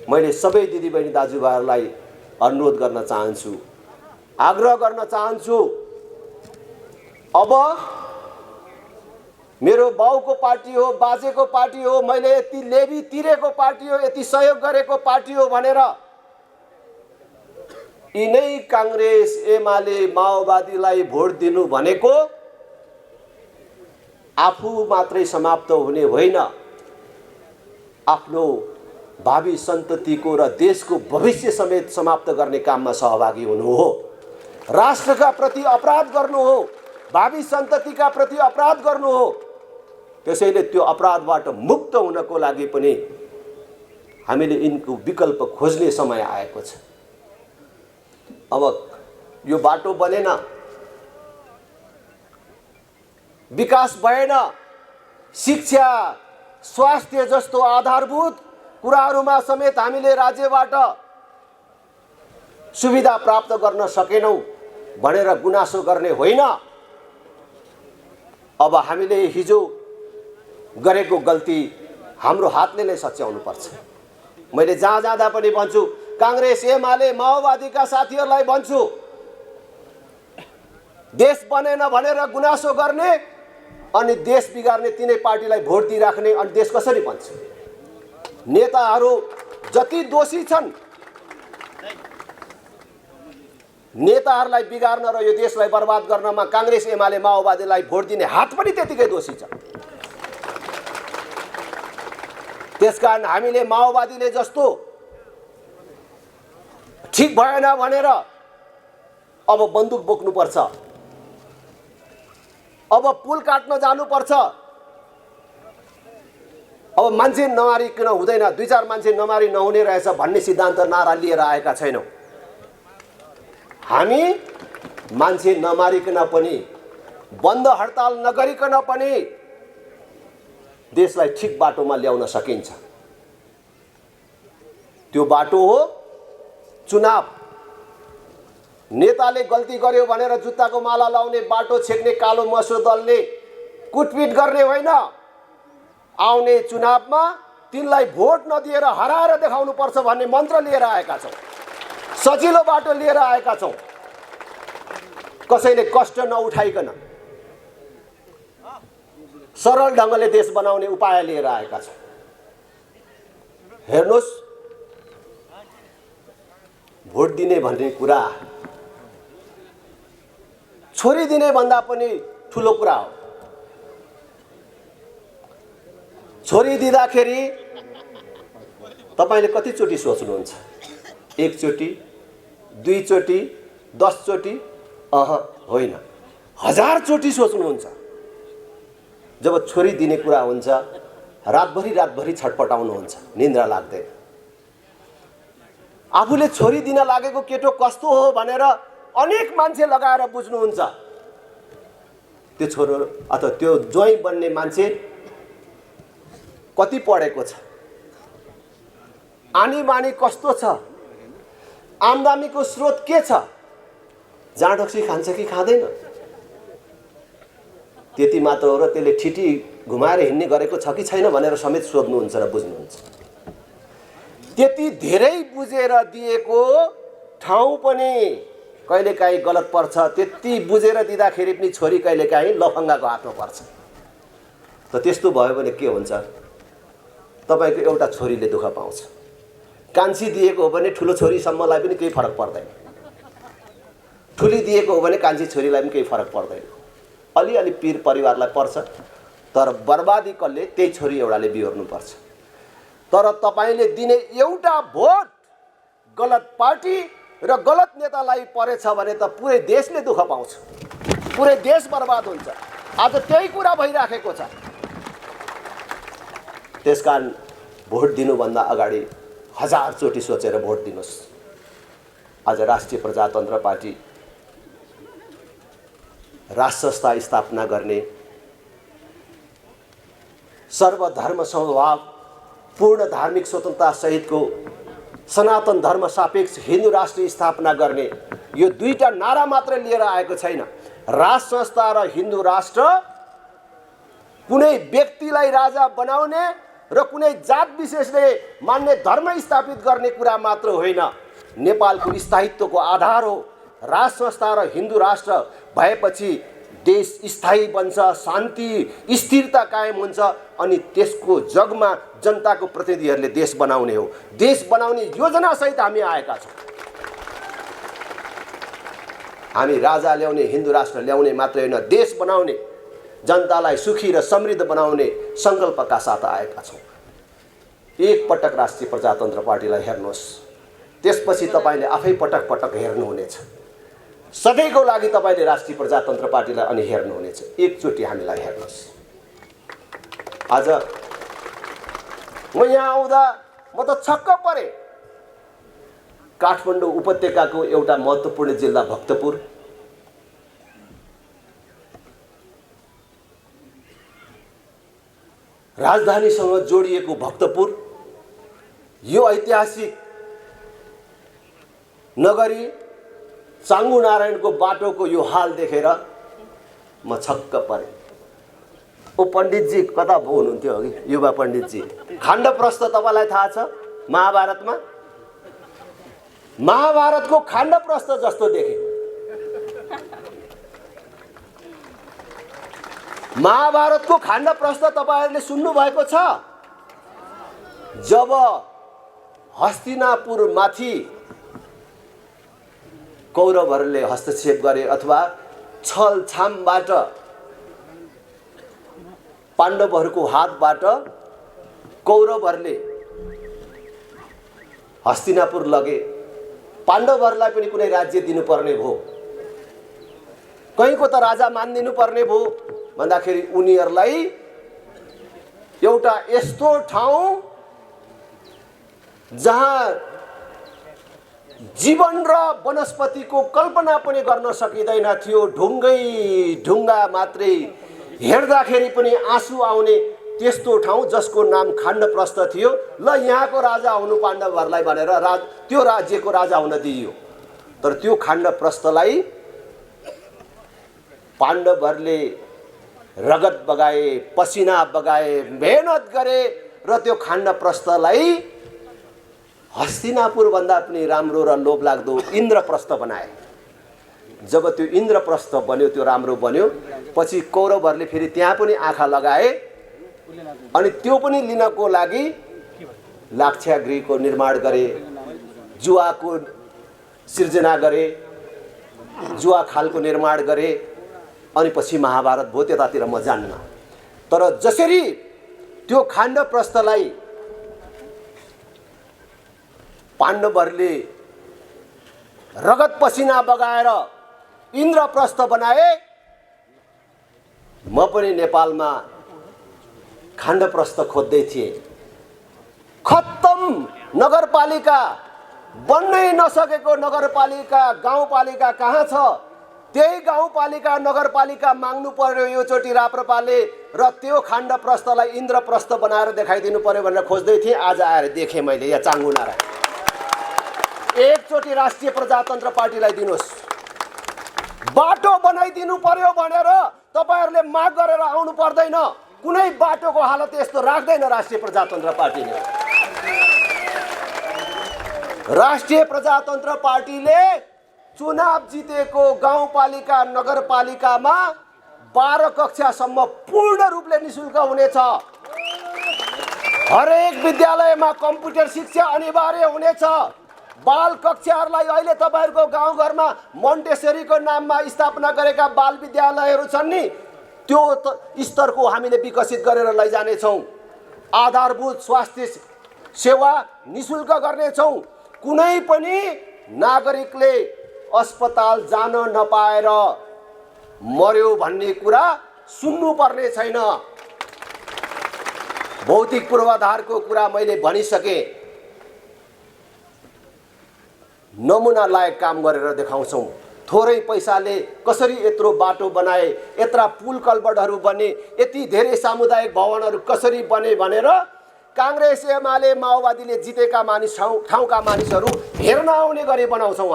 S3: मैले सबै दिदीबहिनी दाजुभाइहरूलाई अनुरोध गर्न चाहन्छु, आग्रह गर्न चाहन्छु, अब मेरो बाउको पार्टी हो, बाजेको पार्टी हो, मैले यति लेबी तिरेको पार्टी हो, यति सहयोग गरेको पार्टी हो भनेर यिनै कांग्रेस एमाले माओवादीलाई भोट दिनु भनेको आफू मात्रै समाप्त हुने होइन, आफ्नो भावी सन्ततिको र देशको भविष्य समेत समाप्त गर्ने काममा सहभागी हुनु हो। राष्ट्रका प्रति अपराध गर्नु हो, भावी सन्ततिका प्रति अपराध गर्नु हो। त्यसैले त्यो अपराधबाट मुक्त हुनको लागि पनि हामीले यिनको विकल्प खोज्ने समय आएको छ। अब यो बाटो बनेन, विकास भएन, शिक्षा स्वास्थ्य जस्तो आधारभूत कुराहरूमा समेत हामीले राज्यबाट सुविधा प्राप्त गर्न सकेनौं भनेर गुनासो गर्ने होइन। अब हामीले हिजो गरेको गल्ती हाम्रो हातले नै सच्याउनु पर्छ। मैले जहाँ जाँदा पनि भन्छु, कांग्रेस एमाले माओवादीका साथीहरूलाई भन्छु, देश बनेन भनेर गुनासो गर्ने अनि देश बिगार्ने तिनै पार्टीलाई भोट दिइराख्ने अनि देश कसरी बन्छ? नेताहरू जति दोषी छन्, नेताहरूलाई बिगार्न र यो देशलाई बर्बाद गर्नमा कांग्रेस एमाले माओवादीलाई भोट दिने हात पनि त्यतिकै दोषी छ। त्यसकारण हामीले माओवादीले जस्तो ठीक भएन भनेर अब बन्दुक बोक्नुपर्छ, अब पुल काट्न जानुपर्छ, अब मान्छे नमारिकन हुँदैन, 2-4 मान्छे नमारी नहुने रहेछ भन्ने सिद्धान्त नारा लिएर आएका छैनौं। हामी मान्छे नमारिकन पनि, बन्द हडताल नगरिकन पनि देशलाई ठीक बाटोमा ल्याउन सकिन्छ। त्यो बाटो हो चुनाव। नेताले गल्ती गर्यो भनेर जुत्ताको माला लाउने, बाटो छेक्ने कालो मसुर दलले कुटपिट गर्ने होइन। आउने चुनावमा तिनलाई भोट नदिएर हराएर देखाउनु पर्छ भन्ने मन्त्र लिएर आएका छौं, सजिलो बाटो लिएर आएका छौं, कसैले कष्ट नउठाइकन सरल ढंगले देश बनाउने उपाय लिएर आएका छौं। हेर्नुस्, भोट दिने भन्ने कुरा छोरी दिने भन्दा पनि ठुलो कुरा हो। छोरी दिँदाखेरि तपाईले कतिचोटि सोच्नुहुन्छ? 1 चोटि, 2 चोटि, 10 चोटि? होइन, 1000 चोटि सोच्नुहुन्छ। जब छोरी दिने कुरा हुन्छ, रातभरि छटपटाउनुहुन्छ, निन्द्रा लाग्दैन। आफूले छोरी दिन लागेको केटो कस्तो हो भनेर अनेक मान्छे लगाएर बुझ्नुहुन्छ। त्यो छोरो अथवा त्यो ज्वाइँ बन्ने मान्छे कति पढेको छ, आनी बानी कस्तो छ, आम्दानीको स्रोत के छ, जाँडक्सी खान्छ कि खाँदैन, त्यति मात्र हो। र त्यसले ठिटी घुमाएर हिँड्ने गरेको छ कि छैन भनेर समेत सोध्नुहुन्छ र बुझ्नुहुन्छ। त्यति धेरै बुझेर दिएको ठाउँ पनि कहिलेकाहीँ गलत पर्छ। त्यति बुझेर दिँदाखेरि पनि छोरी कहिलेकाहीँ लफङ्गाको हातमा पर्छ। त त्यस्तो भयो भने के हुन्छ? तपाईको एउटा छोरीले दुःख पाउँछ। कान्छी दिएको हो भने ठुलो छोरीसम्मलाई पनि केही फरक पर्दैन, ठुली दिएको हो भने कान्छी छोरीलाई पनि केही फरक पर्दैन। अलिअलि पीर परिवारलाई पर्छ, तर बर्बादी कसले? त्यही छोरी एउटाले बिहोर्नुपर्छ। तर तपाईले दिने एउटा भोट गलत पार्टी र गलत नेतालाई परेछ भने त पुरै देशले दुःख पाउँछ, पुरै देश बर्बाद हुन्छ। आज त्यही कुरा भइराखेको छ। त्यसकारण भोट दिनुभन्दा अगाडि 1000 चोटि सोचेर भोट दिनुहोस्। आज राष्ट्रिय प्रजातन्त्र पार्टी राष्ट्र संस्था स्थापना गर्ने, सर्वधर्म समभाव, पूर्ण धार्मिक स्वतन्त्रता सहितको सनातन धर्म सापेक्ष हिन्दू राष्ट्र स्थापना गर्ने यो दुईटा नारा मात्र लिएर आएको छैन। राष्ट्र संस्था र हिन्दू राष्ट्र कुनै व्यक्तिलाई राजा बनाउने र कुनै जात विशेषले मान्ने धर्म स्थापित गर्ने कुरा मात्र होइन, नेपालको स्थायित्वको आधार हो। राष्ट्र संस्था र हिन्दू राष्ट्र भएपछि देश स्थायी बन्छ, शान्ति स्थिरता कायम हुन्छ अनि त्यसको जगमा जनताको प्रतिनिधिहरूले देश बनाउने हो। देश बनाउने योजना सहित हामी आएका छौँ। हामी राजा ल्याउने, हिन्दू राष्ट्र ल्याउने मात्रै होइन, देश बनाउने, जनतालाई सुखी र समृद्ध बनाउने सङ्कल्पका साथ आएका छौँ। एक पटक राष्ट्रिय प्रजातन्त्र पार्टीलाई हेर्नुहोस्, त्यसपछि तपाईँले आफै पटक पटक हेर्नुहुनेछ। सधैँको लागि तपाईँले राष्ट्रिय प्रजातन्त्र पार्टीलाई अनि हेर्नुहुनेछ। एकचोटि हामीलाई हेर्नुहोस्। आज म यहाँ आउँदा म त छक्क परेँ। काठमाडौँ उपत्यकाको एउटा महत्त्वपूर्ण जिल्ला भक्तपुर, राजधानीसँग जोडिएको भक्तपुर, यो ऐतिहासिक नगरी चाङ्गु नारायणको बाटोको यो हाल देखेर म छक्क परेँ। ओ पण्डितजी कता हुनुहुन्थ्यो अघि, युवा पण्डितजी, खाण्डप्रस्थ तपाईँलाई थाहा छ? महाभारतमा महाभारतको खाण्डप्रस्थ जस्तो देखे। महाभारतको खाण्डप्रस्थ तपाईँहरूले सुन्नु भएको छ? जब हस्तिनापुरमाथि कौरवहरूले हस्तक्षेप गरे अथवा छलछामबाट पाण्डवहरूको हातबाट कौरवहरूले हस्तिनापुर लगे, पाण्डवहरूलाई पनि कुनै राज्य दिनुपर्ने भयो, कहीँको त राजा मानिदिनु पर्ने भयो भन्दाखेरि उनीहरूलाई एउटा यस्तो ठाउँ जहाँ जीवन र वनस्पतिको कल्पना पनि गर्न सकिँदैन थियो, ढुङ्गा मात्रै हेर्दाखेरि पनि आँसु आउने त्यस्तो ठाउँ जसको नाम खाण्डप्रस्थ थियो। ल यहाँको राजा हुनु पाण्डवहरूलाई भनेर त्यो राज्यको राजा हुन दिइयो। तर त्यो खाण्डप्रस्थलाई पाण्डवहरूले रगत बगाए, पसिना बगाए, मेहनत गरे र त्यो खाण्डप्रस्थलाई हस्तिनापुर भन्दा पनि राम्रो र लोभलाग्दो इन्द्रप्रस्थ बनाए। जब त्यो इन्द्रप्रस्थ बन्यो, त्यो राम्रो बन्यो, पछि कौरवहरूले फेरि त्यहाँ पनि आँखा लगाए अनि त्यो पनि लिनको लागि लाक्षागृहको निर्माण गरे, जुवाको सिर्जना गरे, जुवा खालको निर्माण गरे अनि पछि महाभारत भयो। त्यतातिर म जान्न, तर जसरी त्यो खाण्डप्रस्थलाई पाण्डवहरूले रगत पसिना बगाएर इन्द्रप्रस्थ बनाए, म पनि नेपालमा खाण्डप्रस्थ खोज्दै थिएँ। खत्तम नगरपालिका, बन्नै नसकेको नगरपालिका, गाउँपालिका कहाँ छ? त्यही गाउँपालिका नगरपालिका माग्नु पर्यो योचोटि राप्रपाले र त्यो खाण्डप्रस्थलाई इन्द्रप्रस्थ बनाएर देखाइदिनु पर्यो भनेर खोज्दै थिएँ। आज आएर देखेँ मैले यहाँ चाङ्गु नारायण। एकचोटि राष्ट्रिय प्रजातन्त्र पार्टीलाई दिनुहोस्, बाटो बनाइदिनु पर्यो भनेर तपाईहरुले माग गरेर आउनु पर्दैन। कुनै बाटोको हालत यस्तो राख्दैन राष्ट्रिय प्रजातन्त्र पार्टीले। राष्ट्रिय प्रजातन्त्र पार्टीले चुनाव जितेको गाउँपालिका नगरपालिकामा 12 कक्षासम्म पूर्ण रूपले निशुल्क हुनेछ। हरेक विद्यालयमा कम्प्युटर शिक्षा अनिवार्य हुनेछ। बाल कक्षाहरूलाई अहिले तपाईहरुको गाउँघरमा मोन्टेसरीको नाममा स्थापना गरेका बाल विद्यालयहरू छन् नि, त्यो स्तरको हामीले विकसित गरेर लैजाने छौं। आधारभूत स्वास्थ्य सेवा निशुल्क गर्ने छौं। कुनै पनि नागरिकले अस्पताल जान नपाएर मर्यो भन्ने कुरा सुन्नु पर्ने छैन। भौतिक पूर्वाधारको कुरा मैले भनिसके। नमुना लायक काम गरेर देखाउँछौँ। थोरै पैसाले कसरी यत्रो बाटो बनाए, यत्रा पुल कल्भर्टहरू बने, यति धेरै सामुदायिक भवनहरू कसरी बने भनेर काङ्ग्रेस एमाले माओवादीले जितेका ठाउँका मानिसहरू हेर्न आउने गरी बनाउँछौँ।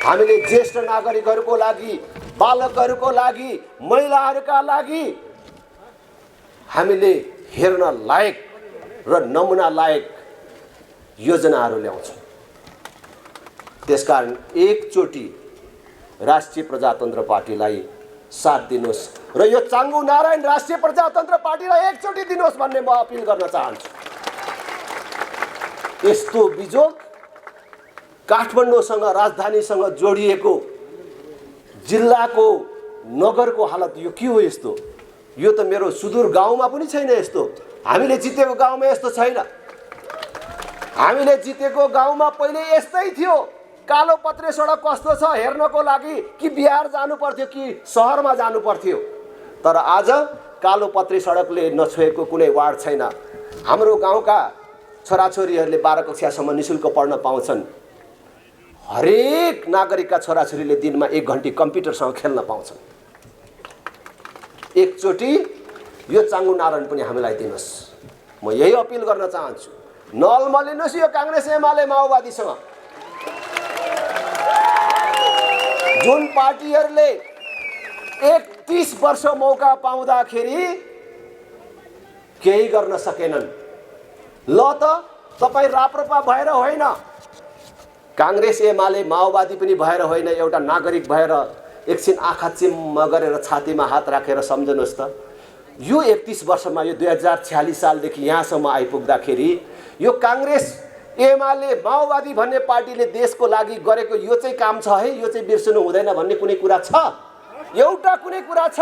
S3: हामीले ज्येष्ठ नागरिकहरूको लागि, बालकहरूको लागि, महिलाहरूका लागि हामीले हेर्न लायक र नमुना लायक योजनाहरू ल्याउँछौँ। त्यसकारण एकचोटि राष्ट्रिय प्रजातन्त्र पार्टीलाई साथ दिनुहोस् र यो चाङ्गु नारायण राष्ट्रिय प्रजातन्त्र पार्टीलाई एकचोटि दिनुहोस् भन्ने म अपिल गर्न चाहन्छु। यस्तो बिजोग काठमाडौँसँग, राजधानीसँग जोडिएको जिल्लाको, नगरको हालत यो के हो? यस्तो यो त मेरो सुदूर गाउँमा पनि छैन। यस्तो हामीले जितेको गाउँमा यस्तो छैन। हामीले जितेको गाउँमा पहिले यस्तै थियो। कालो पत्रे सडक कस्तो छ हेर्नको लागि कि बिहार जानु पर्थ्यो कि सहरमा जानु पर्थ्यो। तर आज कालो पत्रे सडकले नछोएको कुनै वार्ड छैन। हाम्रो गाउँका छोराछोरीहरूले 12 कक्षासम्म निशुल्क पढ्न पाउँछन्। हरेक नागरिकका छोराछोरीले दिनमा 1 घन्टी कम्प्युटरसँग खेल्न पाउँछन्। एकचोटि यो चाङ्गु नारायण पनि हामीलाई दिनुहोस्। म यही अपिल गर्न चाहन्छु। नअल्मलिनुहोस् यो काङ्ग्रेस एमाले माओवादीसँग। जुन पार्टीहरूले 31 वर्ष मौका पाउँदाखेरि केही गर्न सकेनन्। ल त तपाईँ राप्रपा भएर होइन, काङ्ग्रेस एमाले माओवादी पनि भएर होइन, एउटा नागरिक भएर एकछिन आँखा चिम्म गरेर छातीमा हात राखेर सम्झनुहोस् त। यो 31 वर्षमा यो 2046 सालदेखि यहाँसम्म आइपुग्दाखेरि यो काङ्ग्रेस एमाले माओवादी भन्ने पार्टीले देशको लागि गरेको यो चाहिँ काम छ है, यो चाहिँ बिर्सनु हुँदैन भन्ने कुनै कुरा छ? एउटा कुनै कुरा छ?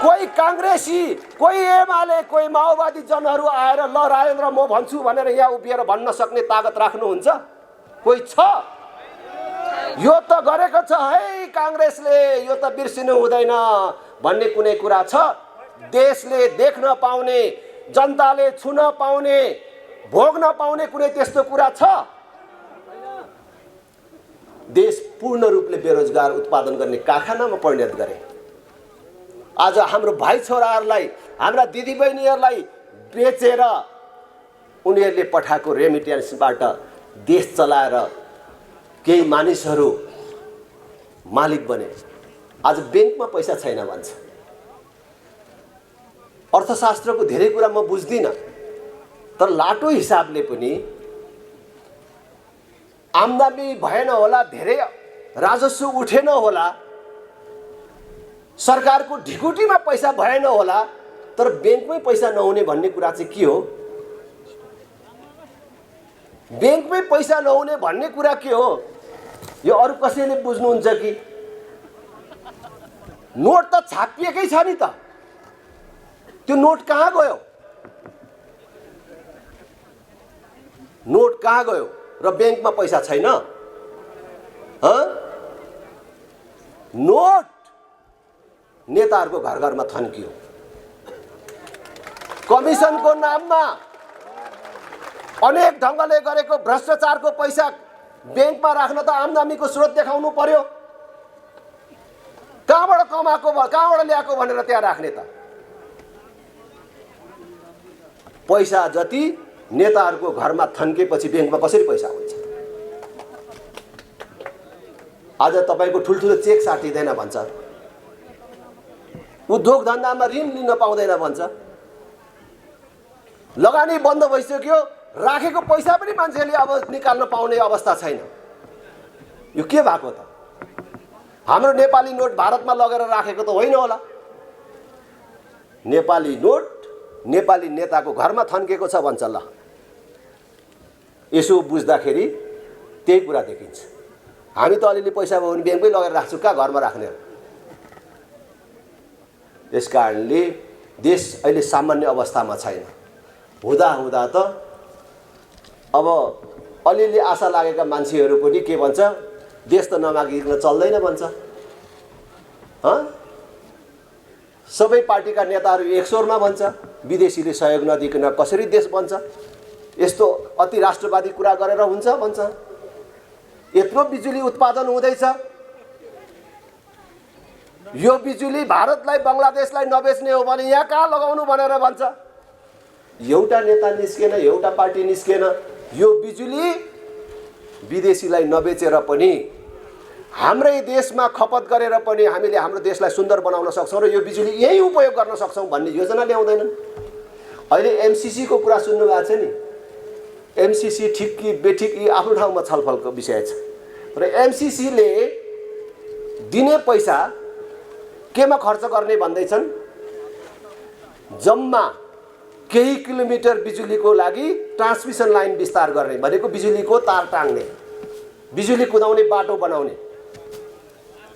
S3: कोही काङ्ग्रेसी, कोही एमाले, कोही माओवादी जनहरू आएर ल राजेन्द्र म भन्छु भनेर यहाँ उभिएर भन्न सक्ने तागत राख्नुहुन्छ? कोही छ? यो त गरेको छ है काङ्ग्रेसले, यो त बिर्सिनु हुँदैन भन्ने कुनै कुरा छ? देशले देख्न पाउने, जनताले छुन पाउने, भोग्न पाउने कुनै त्यस्तो कुरा छ? देश पूर्ण रूपले बेरोजगार उत्पादन गर्ने कारखानामा परिणत गरे। आज हाम्रो भाइ छोराहरूलाई, हाम्रा दिदीबहिनीहरूलाई बेचेर उनीहरूले पठाएको रेमिटेन्सबाट देश चलाएर केही मानिसहरू मालिक बने। आज ब्याङ्कमा पैसा छैन भन्छ। अर्थशास्त्रको धेरै कुरा म बुझ्दिनँ, तर लाटो हिसाबले पनि आम्दानी भएन होला, धेरै राजस्व उठेन होला, सरकारको ढिकुटीमा पैसा भएन होला, तर ब्याङ्कमै पैसा नहुने भन्ने कुरा चाहिँ के हो? ब्याङ्कमै पैसा नहुने भन्ने कुरा के हो? यो अरू कसैले बुझ्नुहुन्छ कि? नोट त छापिएकै छ नि त, त्यो नोट कहाँ गयो? नोट कहाँ गयो र ब्याङ्कमा पैसा छैन? नोट नेताहरूको घर घरमा थन्कियो। कमिसनको नाममा अनेक ढङ्गले गरेको भ्रष्टाचारको पैसा ब्याङ्कमा राख्न त आम्दानीको स्रोत देखाउनु पर्यो। कहाँबाट कमाएको, कहाँबाट ल्याएको भनेर त्यहाँ राख्ने त? पैसा जति नेताहरूको घरमा थन्केपछि ब्याङ्कमा कसरी पैसा हुन्छ? आज तपाईँको ठुल्ठुलो चेक साटिँदैन भन्छ, उद्योग धन्दामा ऋण लिन पाउँदैन भन्छ, लगानी बन्द भइसक्यो, राखेको पैसा पनि मान्छेले अब निकाल्न पाउने अवस्था छैन। यो के भएको त? हाम्रो नेपाली नोट भारतमा लगेर राखेको त होइन होला? नेपाली नोट नेपाली नेताको घरमा थन्केको छ भन्छ। ल यसो बुझ्दाखेरि त्यही कुरा देखिन्छ। हामी त अलिअलि पैसा भयो भने ब्याङ्कमै लगेर राख्छौँ, कहाँ घरमा राख्ने? त्यस कारणले देश अहिले सामान्य अवस्थामा छैन। हुँदा हुँदा त अब अलिअलि आशा लागेका मान्छेहरू पनि के भन्छ, देश त नमागिकन चल्दैन भन्छ। सबै पार्टीका नेताहरू एक स्वरमा भन्छ, विदेशीले सहयोग नदिकन कसरी देश बन्छ? यस्तो अति राष्ट्रवादी कुरा गरेर हुन्छ भन्छ। यत्रो बिजुली उत्पादन हुँदैछ, यो बिजुली भारतलाई बङ्गलादेशलाई नबेच्ने हो भने यहाँ कहाँ लगाउनु भनेर भन्छ। एउटा नेता निस्केन, एउटा पार्टी निस्केन। यो बिजुली विदेशीलाई नबेचेर पनि हाम्रै देशमा खपत गरेर पनि हामीले हाम्रो देशलाई सुन्दर बनाउन सक्छौँ र यो बिजुली यही उपयोग गर्न सक्छौँ भन्ने योजना ल्याउँदैनन्। अहिले एमसिसी को कुरा सुन्नु भएको छ नि। एमसिसी ठिक कि बेठिक यी आफ्नो ठाउँमा छलफलको विषय छ, र एमसिसीले दिने पैसा केमा खर्च गर्ने भन्दैछन्। जम्मा केही किलोमिटर बिजुलीको लागि ट्रान्समिसन लाइन विस्तार गर्ने भनेको बिजुलीको तार टाङ्ने, बिजुली कुदाउने बाटो बनाउने।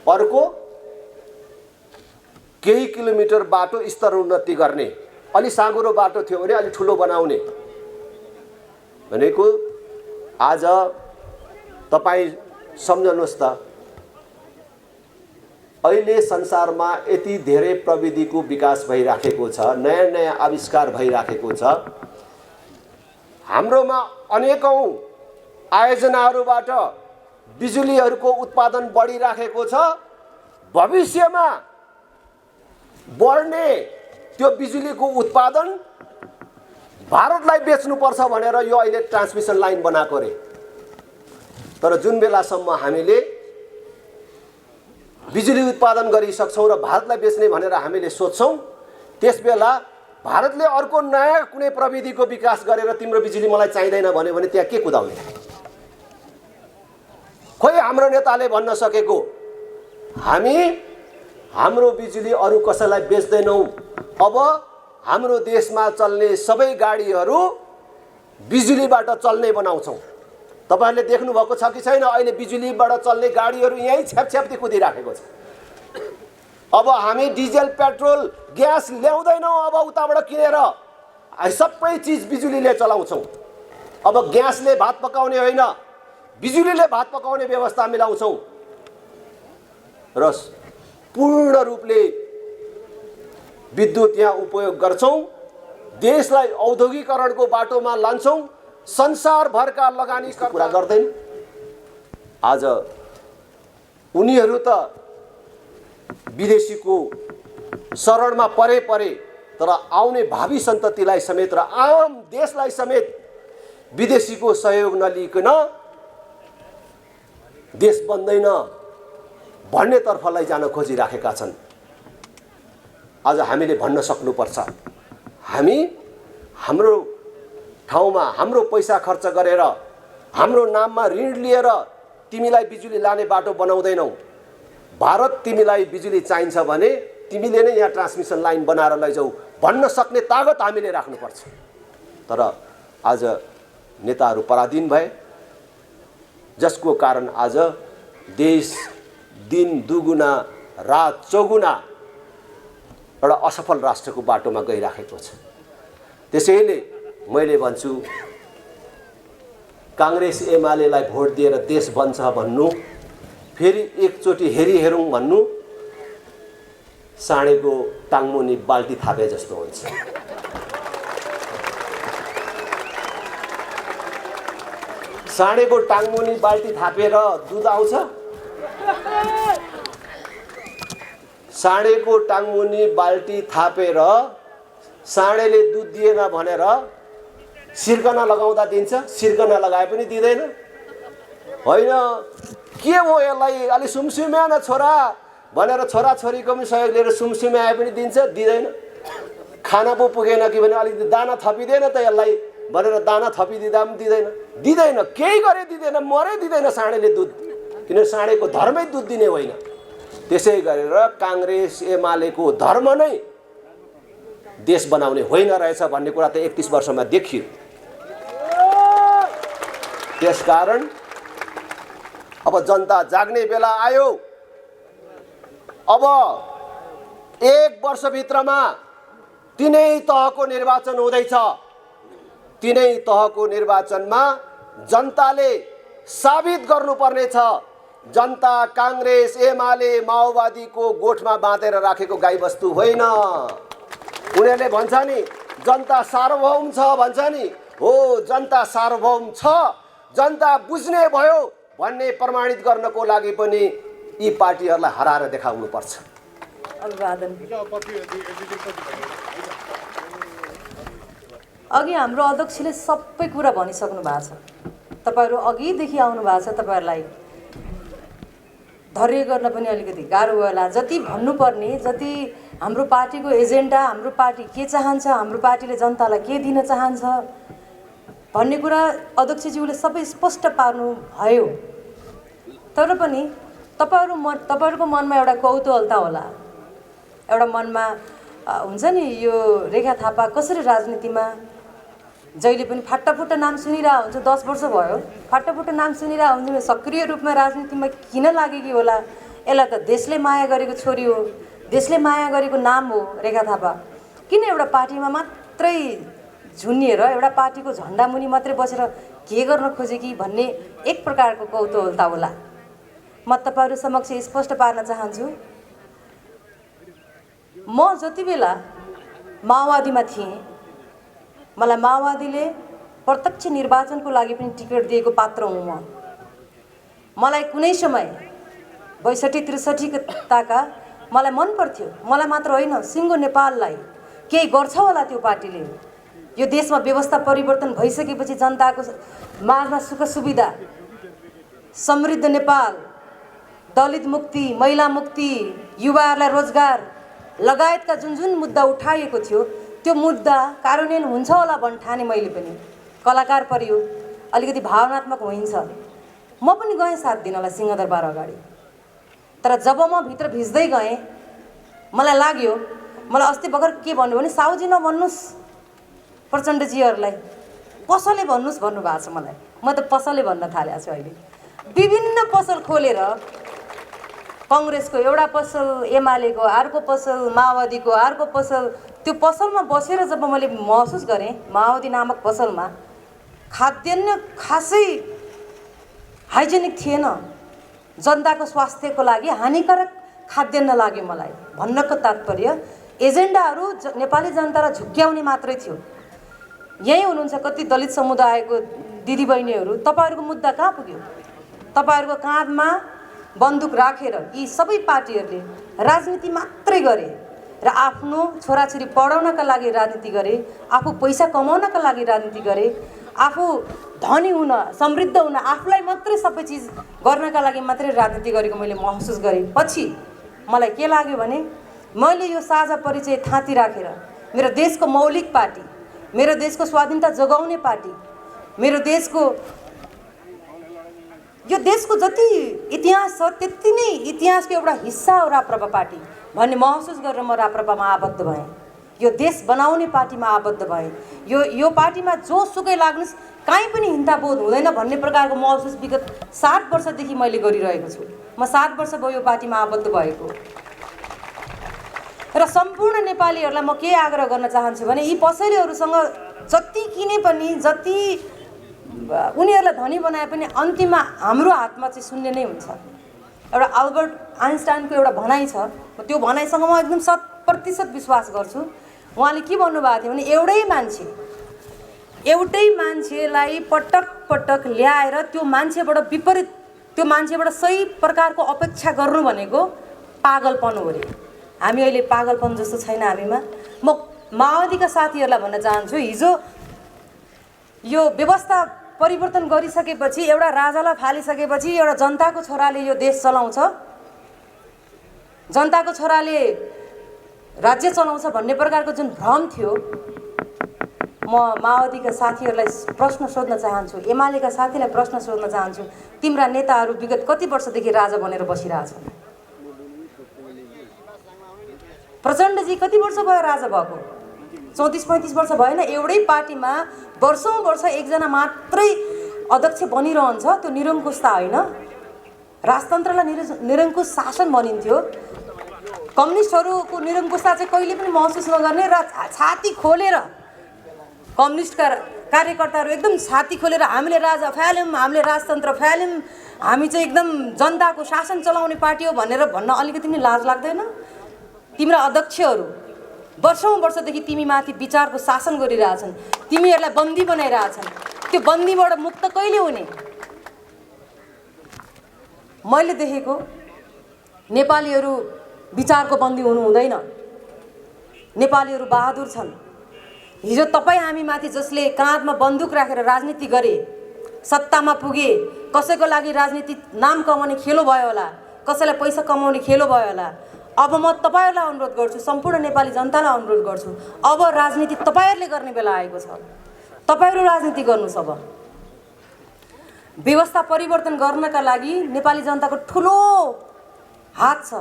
S3: अर्को केही किलोमिटर बाटो स्तर उन्नति गर्ने, अलि साँघुरो बाटो थियो भने अलि ठुलो बनाउने भनेको। आज तपाईँ सम्झनुहोस् त, अहिले संसारमा यति धेरै प्रविधिको विकास भइराखेको छ, नयाँ नयाँ आविष्कार भइराखेको छ। हाम्रोमा अनेकौं आयोजनाहरूबाट बिजुलीहरूको उत्पादन बढिराखेको छ। भविष्यमा बढ्ने त्यो बिजुलीको उत्पादन भारतलाई बेच्नुपर्छ भनेर यो अहिले ट्रान्समिसन लाइन बनाएको रे। तर जुन बेलासम्म हामीले बिजुली उत्पादन गरिसक्छौँ र भारतलाई बेच्ने भनेर हामीले सोच्छौँ, त्यसबेला भारतले अर्को नयाँ कुनै प्रविधिको विकास गरेर तिम्रो बिजुली मलाई चाहिँदैन भन्यो भने त्यहाँ के कुदाउने? खोइ हाम्रो नेताले भन्न सकेको हामी हाम्रो बिजुली अरू कसैलाई बेच्दैनौँ। अब हाम्रो देशमा चल्ने सबै गाडीहरू बिजुलीबाट चल्ने बनाउँछौँ। तपाईहरुले देख्नु भएको छ कि छैन? अहिले बिजुलीबाट चल्ने गाडीहरू यही छ्यापछ्याप्ती कुदिराखेको छ। अब हामी डिजल पेट्रोल ग्यास ल्याउँदैनौँ, अब उताबाट किनेर सबै चिज बिजुलीले चलाउँछौँ। अब ग्यासले भात पकाउने होइन, बिजुलीले भात पकाउने व्यवस्था मिलाउँछौँ र पूर्ण रूपले विद्युत यहाँ उपयोग गर्छौँ। देशलाई औद्योगिकरणको बाटोमा लान्छौँ। संसारभरका लगानीका कुरा गर्दैन। आज उनीहरू त विदेशीको शरणमा परे तर आउने भावी सन्ततिलाई समेत र आम देशलाई समेत विदेशीको सहयोग नलिकन देश बन्दैन भन्ने तर्फलाई जान खोजिराखेका छन्। आज हामीले भन्न सक्नुपर्छ, हामी हाम्रो ठाउँमा हाम्रो पैसा खर्च गरेर हाम्रो नाममा ऋण लिएर तिमीलाई बिजुली लाने बाटो बनाउँदैनौ। भारत तिमीलाई बिजुली चाहिन्छ भने तिमीले नै यहाँ ट्रान्समिसन लाइन बनाएर लैजाऊ भन्न सक्ने तागत हामीले राख्नुपर्छ। तर आज नेताहरू पराधीन भए, जसको कारण आज देश दिन दुगुना रात चौगुना एउटा असफल राष्ट्रको बाटोमा गइराखेको छ। त्यसैले मैले भन्छु, कांग्रेस एमालेलाई भोट दिएर देश बन्छ भन्नु, फेरि एकचोटि हेरी हेरौँ भन्नु साँडेको टाङमुनि बाल्टी थापे जस्तो हुन्छ। साँडेको टाङमुनि बाल्टी थापेर दुध आउँछ? साँडेको टाङमुनि बाल्टी थापेर साँडेले दुध दिएन भनेर सिर्कना लगाउँदा दिन्छ? सिर्कना लगाए पनि दिँदैन। होइन, के हो यसलाई अलि सुमसुम्या न छोरा भनेर छोराछोरीको पनि सहयोग लिएर सुमसुम्याए पनि दिन्छ? दिँदैन। खाना पो पुगेन कि भने अलिकति दाना थपिँदैन त यसलाई भनेर दाना थपिदिँदा पनि दिँदैन। केही गरे दिँदैन, मरे दिँदैन साँडेले दुध, किनभने साँडेको धर्मै दुध दिने होइन। त्यसै गरेर कांग्रेस एमालेको धर्म नै देश बनाउने होइन रहेछ भन्ने कुरा त 31 वर्षमा देखियो। त्यसकारण अब जनता जाग्ने बेला आयो। अब 1 वर्षभित्रमा तीनै तहको निर्वाचन हुँदैछ। तीनै तहको निर्वाचनमा जनताले साबित गर्नुपर्नेछ, जनता कांग्रेस एमाले माओवादीको गोठमा बाँधेर राखेको गाईबस्तु होइन। उनीहरूले भन्छ नि जनता सार्वभौम छ भन्छ नि, हो जनता सार्वभौम छ, जनता बुझ्ने भयो भन्ने प्रमाणित गर्नको लागि पनि यी पार्टीहरूलाई हराएर देखाउनुपर्छ।
S2: अभिवादन। अघि हाम्रो अध्यक्षले सबै कुरा भनिसक्नु भएको छ। तपाईँहरू अघिदेखि आउनु भएको छ, तपाईँहरूलाई धैर्य गर्न पनि अलिकति गाह्रो होला। जति भन्नुपर्ने, जति हाम्रो पार्टीको एजेन्डा, हाम्रो पार्टी के चाहन्छ, हाम्रो पार्टीले जनतालाई के दिन चाहन्छ भन्ने कुरा अध्यक्षज्यूले सबै स्पष्ट पार्नु भयो। तर पनि तपाईँहरूको मनमा एउटा कौतूहलता होला, एउटा मनमा हुन्छ नि, यो रेखा थापा कसरी राजनीतिमा जहिले पनि फाटाफुट्टा नाम सुनिरहेको हुन्छ, 10 वर्ष भयो फाटाफुट्टा नाम सुनिरहेको हुन्छ, सक्रिय रूपमा राजनीतिमा किन लागेकी होला? यसलाई त देशले माया गरेको छोरी हो, देशले माया गरेको नाम हो रेखा थापा। किन एउटा पार्टीमा मात्रै झुन्निएर एउटा पार्टीको झन्डा मुनि मात्रै बसेर के गर्न खोजेकी भन्ने एक प्रकारको कौतूहलता होला। म तपाईँहरू समक्ष स्पष्ट पार्न चाहन्छु, म जति बेला माओवादीमा थिएँ, मलाई माओवादीले प्रत्यक्ष निर्वाचनको लागि पनि टिकट दिएको पात्र हुँ म। मलाई कुनै समय 62-63 मलाई मन पर्थ्यो, मलाई मात्र होइन सिङ्गो नेपाललाई केही गर्छ होला त्यो पार्टीले। यो देशमा व्यवस्था परिवर्तन भइसकेपछि जनताको माझमा सुख सुविधा, समृद्ध नेपाल, दलित मुक्ति, महिला मुक्ति, युवाहरूलाई रोजगार लगायतका जुन जुन मुद्दा उठाइएको थियो त्यो मुद्दा कार्यान्वयन हुन्छ होला भन्ने ठाने। मैले पनि कलाकार परियो, अलिकति भावनात्मक होइन्छ। म पनि गएँ 7 दिनलाई सिंहदरबार अगाडि। तर जब म भित्र भिज्दै गएँ मलाई लाग्यो, मलाई अस्ति भर्खर के भन्नु भने साउजी नभन्नुहोस् प्रचण्डजीहरूलाई, पसले भन्नुहोस् भन्नुभएको छ मलाई। म त पसले भन्न थालेको छु अहिले। विभिन्न पसल खोलेर काङ्ग्रेसको एउटा पसल, एमालेको अर्को पसल, माओवादीको अर्को पसल, त्यो पसलमा बसेर जब मैले महसुस गरेँ माओवादी नामक पसलमा खाद्यान्न खासै हाइजेनिक थिएन, जनताको स्वास्थ्यको लागि हानिकारक खाद्यान्न लाग्यो मलाई। भन्नको तात्पर्य एजेन्डाहरू नेपाली जनतालाई झुक्क्याउने मात्रै थियो। यही हुनुहुन्छ कति दलित समुदायको दिदीबहिनीहरू, तपाईँहरूको मुद्दा कहाँ पुग्यो? तपाईँहरूको काँधमा बन्दुक राखेर यी सबै पार्टीहरूले राजनीति मात्रै गरे र आफ्नो छोराछोरी पढाउनका लागि राजनीति गरे, आफू पैसा कमाउनका लागि राजनीति गरे, आफू धनी हुन, समृद्ध हुन, आफूलाई मात्रै सबै चिज गर्नका लागि मात्रै राजनीति गरेको मैले महसुस गरेँ। पछि मलाई के लाग्यो भने मैले यो साझा परिचय थाँती राखेर मेरो देशको मौलिक पार्टी, मेरो देशको स्वाधीनता जोगाउने पार्टी, मेरो देशको यो देशको जति इतिहास छ त्यति नै इतिहासको एउटा हिस्सा हो राप्रपा पार्टी भन्ने महसुस गरेर म राप्रपामा आबद्ध भएँ। यो देश बनाउने पार्टीमा आबद्ध भएँ। यो पार्टीमा जोसुकै लाग्नुहोस् काहीँ पनि हिंसाबोध हुँदैन भन्ने प्रकारको महसुस विगत 7 वर्षदेखि मैले गरिरहेको छु। म 7 वर्ष भयो यो पार्टीमा आबद्ध भएको। र सम्पूर्ण नेपालीहरूलाई म के आग्रह गर्न चाहन्छु भने यी पसलेहरूसँग जति किने पनि, जति उनीहरूलाई धनी बनाए पनि अन्तिममा हाम्रो हातमा चाहिँ शून्य नै हुन्छ। एउटा अल्बर्ट आइन्स्टाइनको एउटा भनाइ छ, त्यो भनाइसँग म एकदम 100% विश्वास गर्छु। उहाँले के भन्नुभएको थियो भने एउटै मान्छेलाई पटक पटक ल्याएर त्यो मान्छेबाट विपरीत, त्यो मान्छेबाट सही प्रकारको अपेक्षा गर्नु भनेको पागलपन हो रे। हामी अहिले पागलपन जस्तो छैन हामीमा। म माओवादीका साथीहरूलाई भन्न चाहन्छु, हिजो यो व्यवस्था परिवर्तन गरिसकेपछि, एउटा राजालाई फालिसकेपछि एउटा जनताको छोराले यो देश चलाउँछ, जनताको छोराले राज्य चलाउँछ भन्ने प्रकारको जुन भ्रम थियो, म माओवादीका साथीहरूलाई प्रश्न सोध्न चाहन्छु, एमालेका साथीलाई प्रश्न सोध्न चाहन्छु, तिम्रा नेताहरू विगत कति वर्षदेखि राजा बनेर बसिरहेछन्? प्रचण्डजी कति वर्ष भयो राजा भएको? 34-35 वर्ष भएन? एउटै पार्टीमा वर्षौँ वर्ष एकजना मात्रै अध्यक्ष बनिरहन्छ, त्यो निरङ्कुशता होइन। राजतन्त्रलाई निरङ्कुश शासन भनिन्थ्यो। कम्युनिस्टहरूको निरङ्कुशता चाहिँ कहिले पनि महसुस नगर्ने र छाती खोलेर कम्युनिस्टका कार्यकर्ताहरू एकदम छाती खोलेर हामीले राजा फ्याल्यौँ, हामीले राजतन्त्र फ्याल्यौँ, हामी चाहिँ एकदम जनताको शासन चलाउने पार्टी हो भनेर भन्न अलिकति पनि लाज लाग्दैन? तिम्रा अध्यक्षहरू वर्षौँ वर्षदेखि तिमीमाथि विचारको शासन गरिरहेछन्, तिमीहरूलाई बन्दी बनाइरहेछन्। त्यो बन्दीबाट मुक्त कहिले हुने? मैले देखेको नेपालीहरू विचारको बन्दी हुनु हुँदैन। नेपालीहरू बहादुर छन्। हिजो तपाईँ हामीमाथि जसले काँधमा बन्दुक राखेर राजनीति गरे, सत्तामा पुगे, कसैको लागि राजनीति नाम कमाउने खेलो भयो होला, कसैलाई पैसा कमाउने खेलो भयो होला। अब म तपाईँहरूलाई अनुरोध गर्छु, सम्पूर्ण नेपाली जनतालाई अनुरोध गर्छु, अब राजनीति तपाईँहरूले गर्ने बेला आएको छ। तपाईँहरू राजनीति गर्नुहोस्। अब व्यवस्था परिवर्तन गर्नका लागि नेपाली जनताको ठुलो हात छ।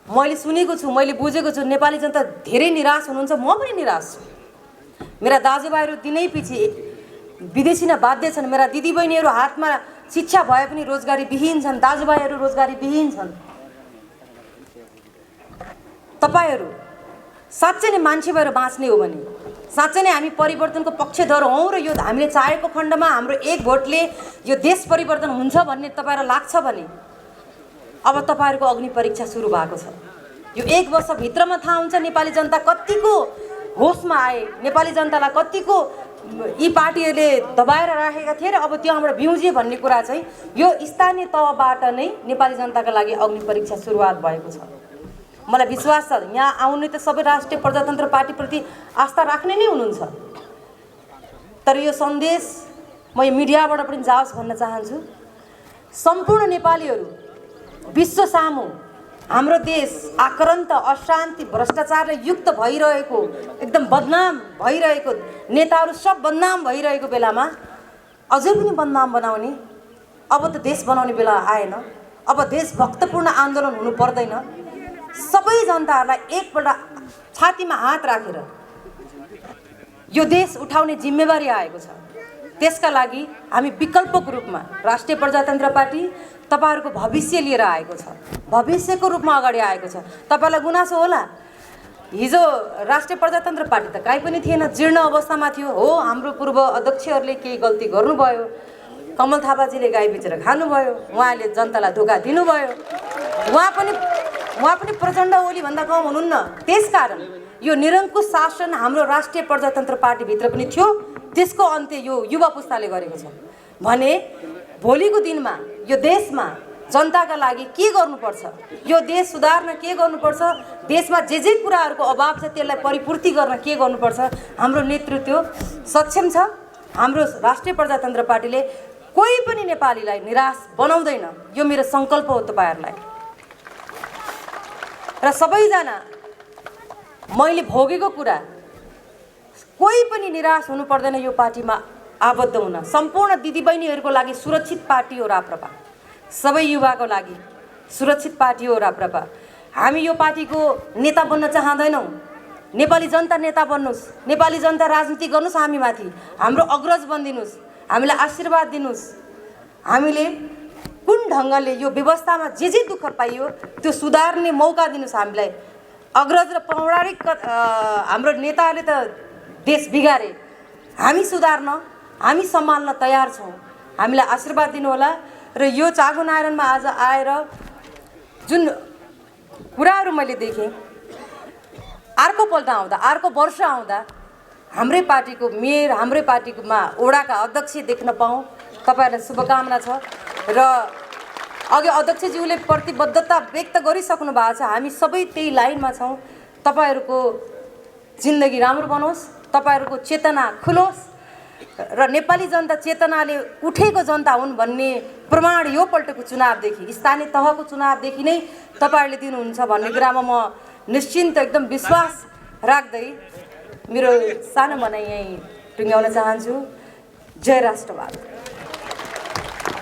S2: मैले सुनेको छु, मैले बुझेको छु, नेपाली जनता धेरै निराश हुनुहुन्छ। म पनि निराश छु। मेरा दाजुभाइहरू दिनै पछि विदेशी न बाध्य छन्। मेरा दिदीबहिनीहरू हातमा शिक्षा भए पनि रोजगारी विहीन छन्। दाजुभाइहरू रोजगारी विहीन छन्। तपाईहरू साँच्चै नै मान्छे भएर बाँच्ने हो भने, साँच्चै नै हामी परिवर्तनको पक्षधर हौँ र यो हामीले चाहेको खण्डमा हाम्रो एक भोटले यो देश परिवर्तन हुन्छ भन्ने तपाईँलाई लाग्छ भने अब तपाईँहरूको अग्नि परीक्षा सुरु भएको छ। यो एक वर्षभित्रमा थाहा हुन्छ नेपाली जनता कतिको होसमा आए, नेपाली जनतालाई कतिको यी पार्टीहरूले दबाएर राखेका थिए र अब त्यहाँबाट भ्युजे भन्ने कुरा चाहिँ यो स्थानीय तहबाट नै नेपाली जनताका लागि अग्नि परीक्षा सुरुवात भएको छ। मलाई विश्वास छ यहाँ आउने त सबै राष्ट्रिय प्रजातन्त्र पार्टीप्रति आस्था राख्ने नै हुनुहुन्छ। तर यो सन्देश म यो मिडियाबाट पनि जाओस् भन्न चाहन्छु। सम्पूर्ण नेपालीहरू विश्व सामु हाम्रो देश आक्रान्त, अशान्ति, भ्रष्टाचारले युक्त भइरहेको, एकदम बदनाम भइरहेको, नेताहरू सब बदनाम भइरहेको बेलामा अझै पनि बदनाम बनाउने, अब त देश बनाउने बेला आएन। अब देशभक्तपूर्ण आन्दोलन हुनु पर्दैन। सबै जनताहरूलाई एकपल्ट छातीमा हात राखेर यो देश उठाउने जिम्मेवारी आएको छ। त्यसका लागि हामी विकल्पको रूपमा राष्ट्रिय प्रजातन्त्र पार्टी तपाईहरूको भविष्य लिएर आएको छ, भविष्यको रूपमा अगाडि आएको छ। तपाईलाई गुनासो होला, हिजो राष्ट्रिय प्रजातन्त्र पार्टी त काहीँ पनि थिएन, जीर्ण अवस्थामा थियो। हो, हाम्रो पूर्व अध्यक्षहरूले केही गल्ती गर्नुभयो, कमल थापाजीले गाई बेचेर खानुभयो, उहाँले जनतालाई धोका दिनुभयो। उहाँ पनि प्रचण्ड ओली भन्दा कम हुनुहुन्न। त्यसकारण यो निरङ्कुश शासन हाम्रो राष्ट्रिय प्रजातन्त्र पार्टीभित्र पनि थियो। त्यसको अन्त्य यो युवा पुस्ताले गरेको छ भने भोलिको दिनमा यो देशमा जनताका लागि के गर्नुपर्छ, यो देश सुधार्न के गर्नुपर्छ, देशमा जे कुराहरूको अभाव छ त्यसलाई परिपूर्ति गर्न के गर्नुपर्छ, हाम्रो नेतृत्व सक्षम छ। हाम्रो राष्ट्रिय प्रजातन्त्र पार्टीले कोही पनि नेपालीलाई निराश बनाउँदैन। यो मेरो सङ्कल्प हो तपाईहरूलाई। र सबैजना मैले भोगेको कुरा, कोही पनि निराश हुनु पर्दैन यो पार्टीमा आबद्ध हुन। सम्पूर्ण दिदीबहिनीहरूको लागि सुरक्षित पार्टी हो राप्रपा। सबै युवाको लागि सुरक्षित पार्टी हो राप्रपा। हामी यो पार्टीको नेता बन्न चाहँदैनौँ। नेपाली जनता नेता बन्नुहोस्, नेपाली जनता राजनीति गर्नुहोस्, हामीमाथि हाम्रो अग्रज बनिदिनुहोस्, हामीलाई आशीर्वाद दिनुहोस्। हामीले कुन ढङ्गले यो व्यवस्थामा जे दुःख पाइयो त्यो सुधार्ने मौका दिनुहोस् हामीलाई। अग्रज र पौराणिक हाम्रो नेताहरूले त देश बिगारे, हामी सुधार्न, हामी सम्हाल्न तयार छौँ। हामीलाई आशीर्वाद दिनुहोला। र यो चागो नारायणमा आज आएर जुन कुराहरू मैले देखेँ, अर्कोपल्ट आउँदा, अर्को वर्ष आउँदा हाम्रै पार्टीको मेयर, हाम्रै पार्टीमा वडाका अध्यक्ष देख्न पाऊँ, तपाईँहरूलाई शुभकामना छ। र अघि अध्यक्षज्यूले प्रतिबद्धता व्यक्त गरिसक्नु भएको छ। हामी सबै त्यही लाइनमा छौँ। तपाईँहरूको जिन्दगी राम्रो बनोस्, तपाईँहरूको चेतना खुलोस् र नेपाली जनता चेतनाले उठेको जनता हुन् भन्ने प्रमाण यो पल्टको चुनावदेखि, स्थानीय तहको चुनावदेखि नै तपाईँहरूले दिनुहुन्छ भन्ने कुरामा म निश्चिन्त एकदम विश्वास राख्दै मेरो सानो भनाइ यहीँ टुङ्ग्याउन चाहन्छु। जय राष्ट्रवाद।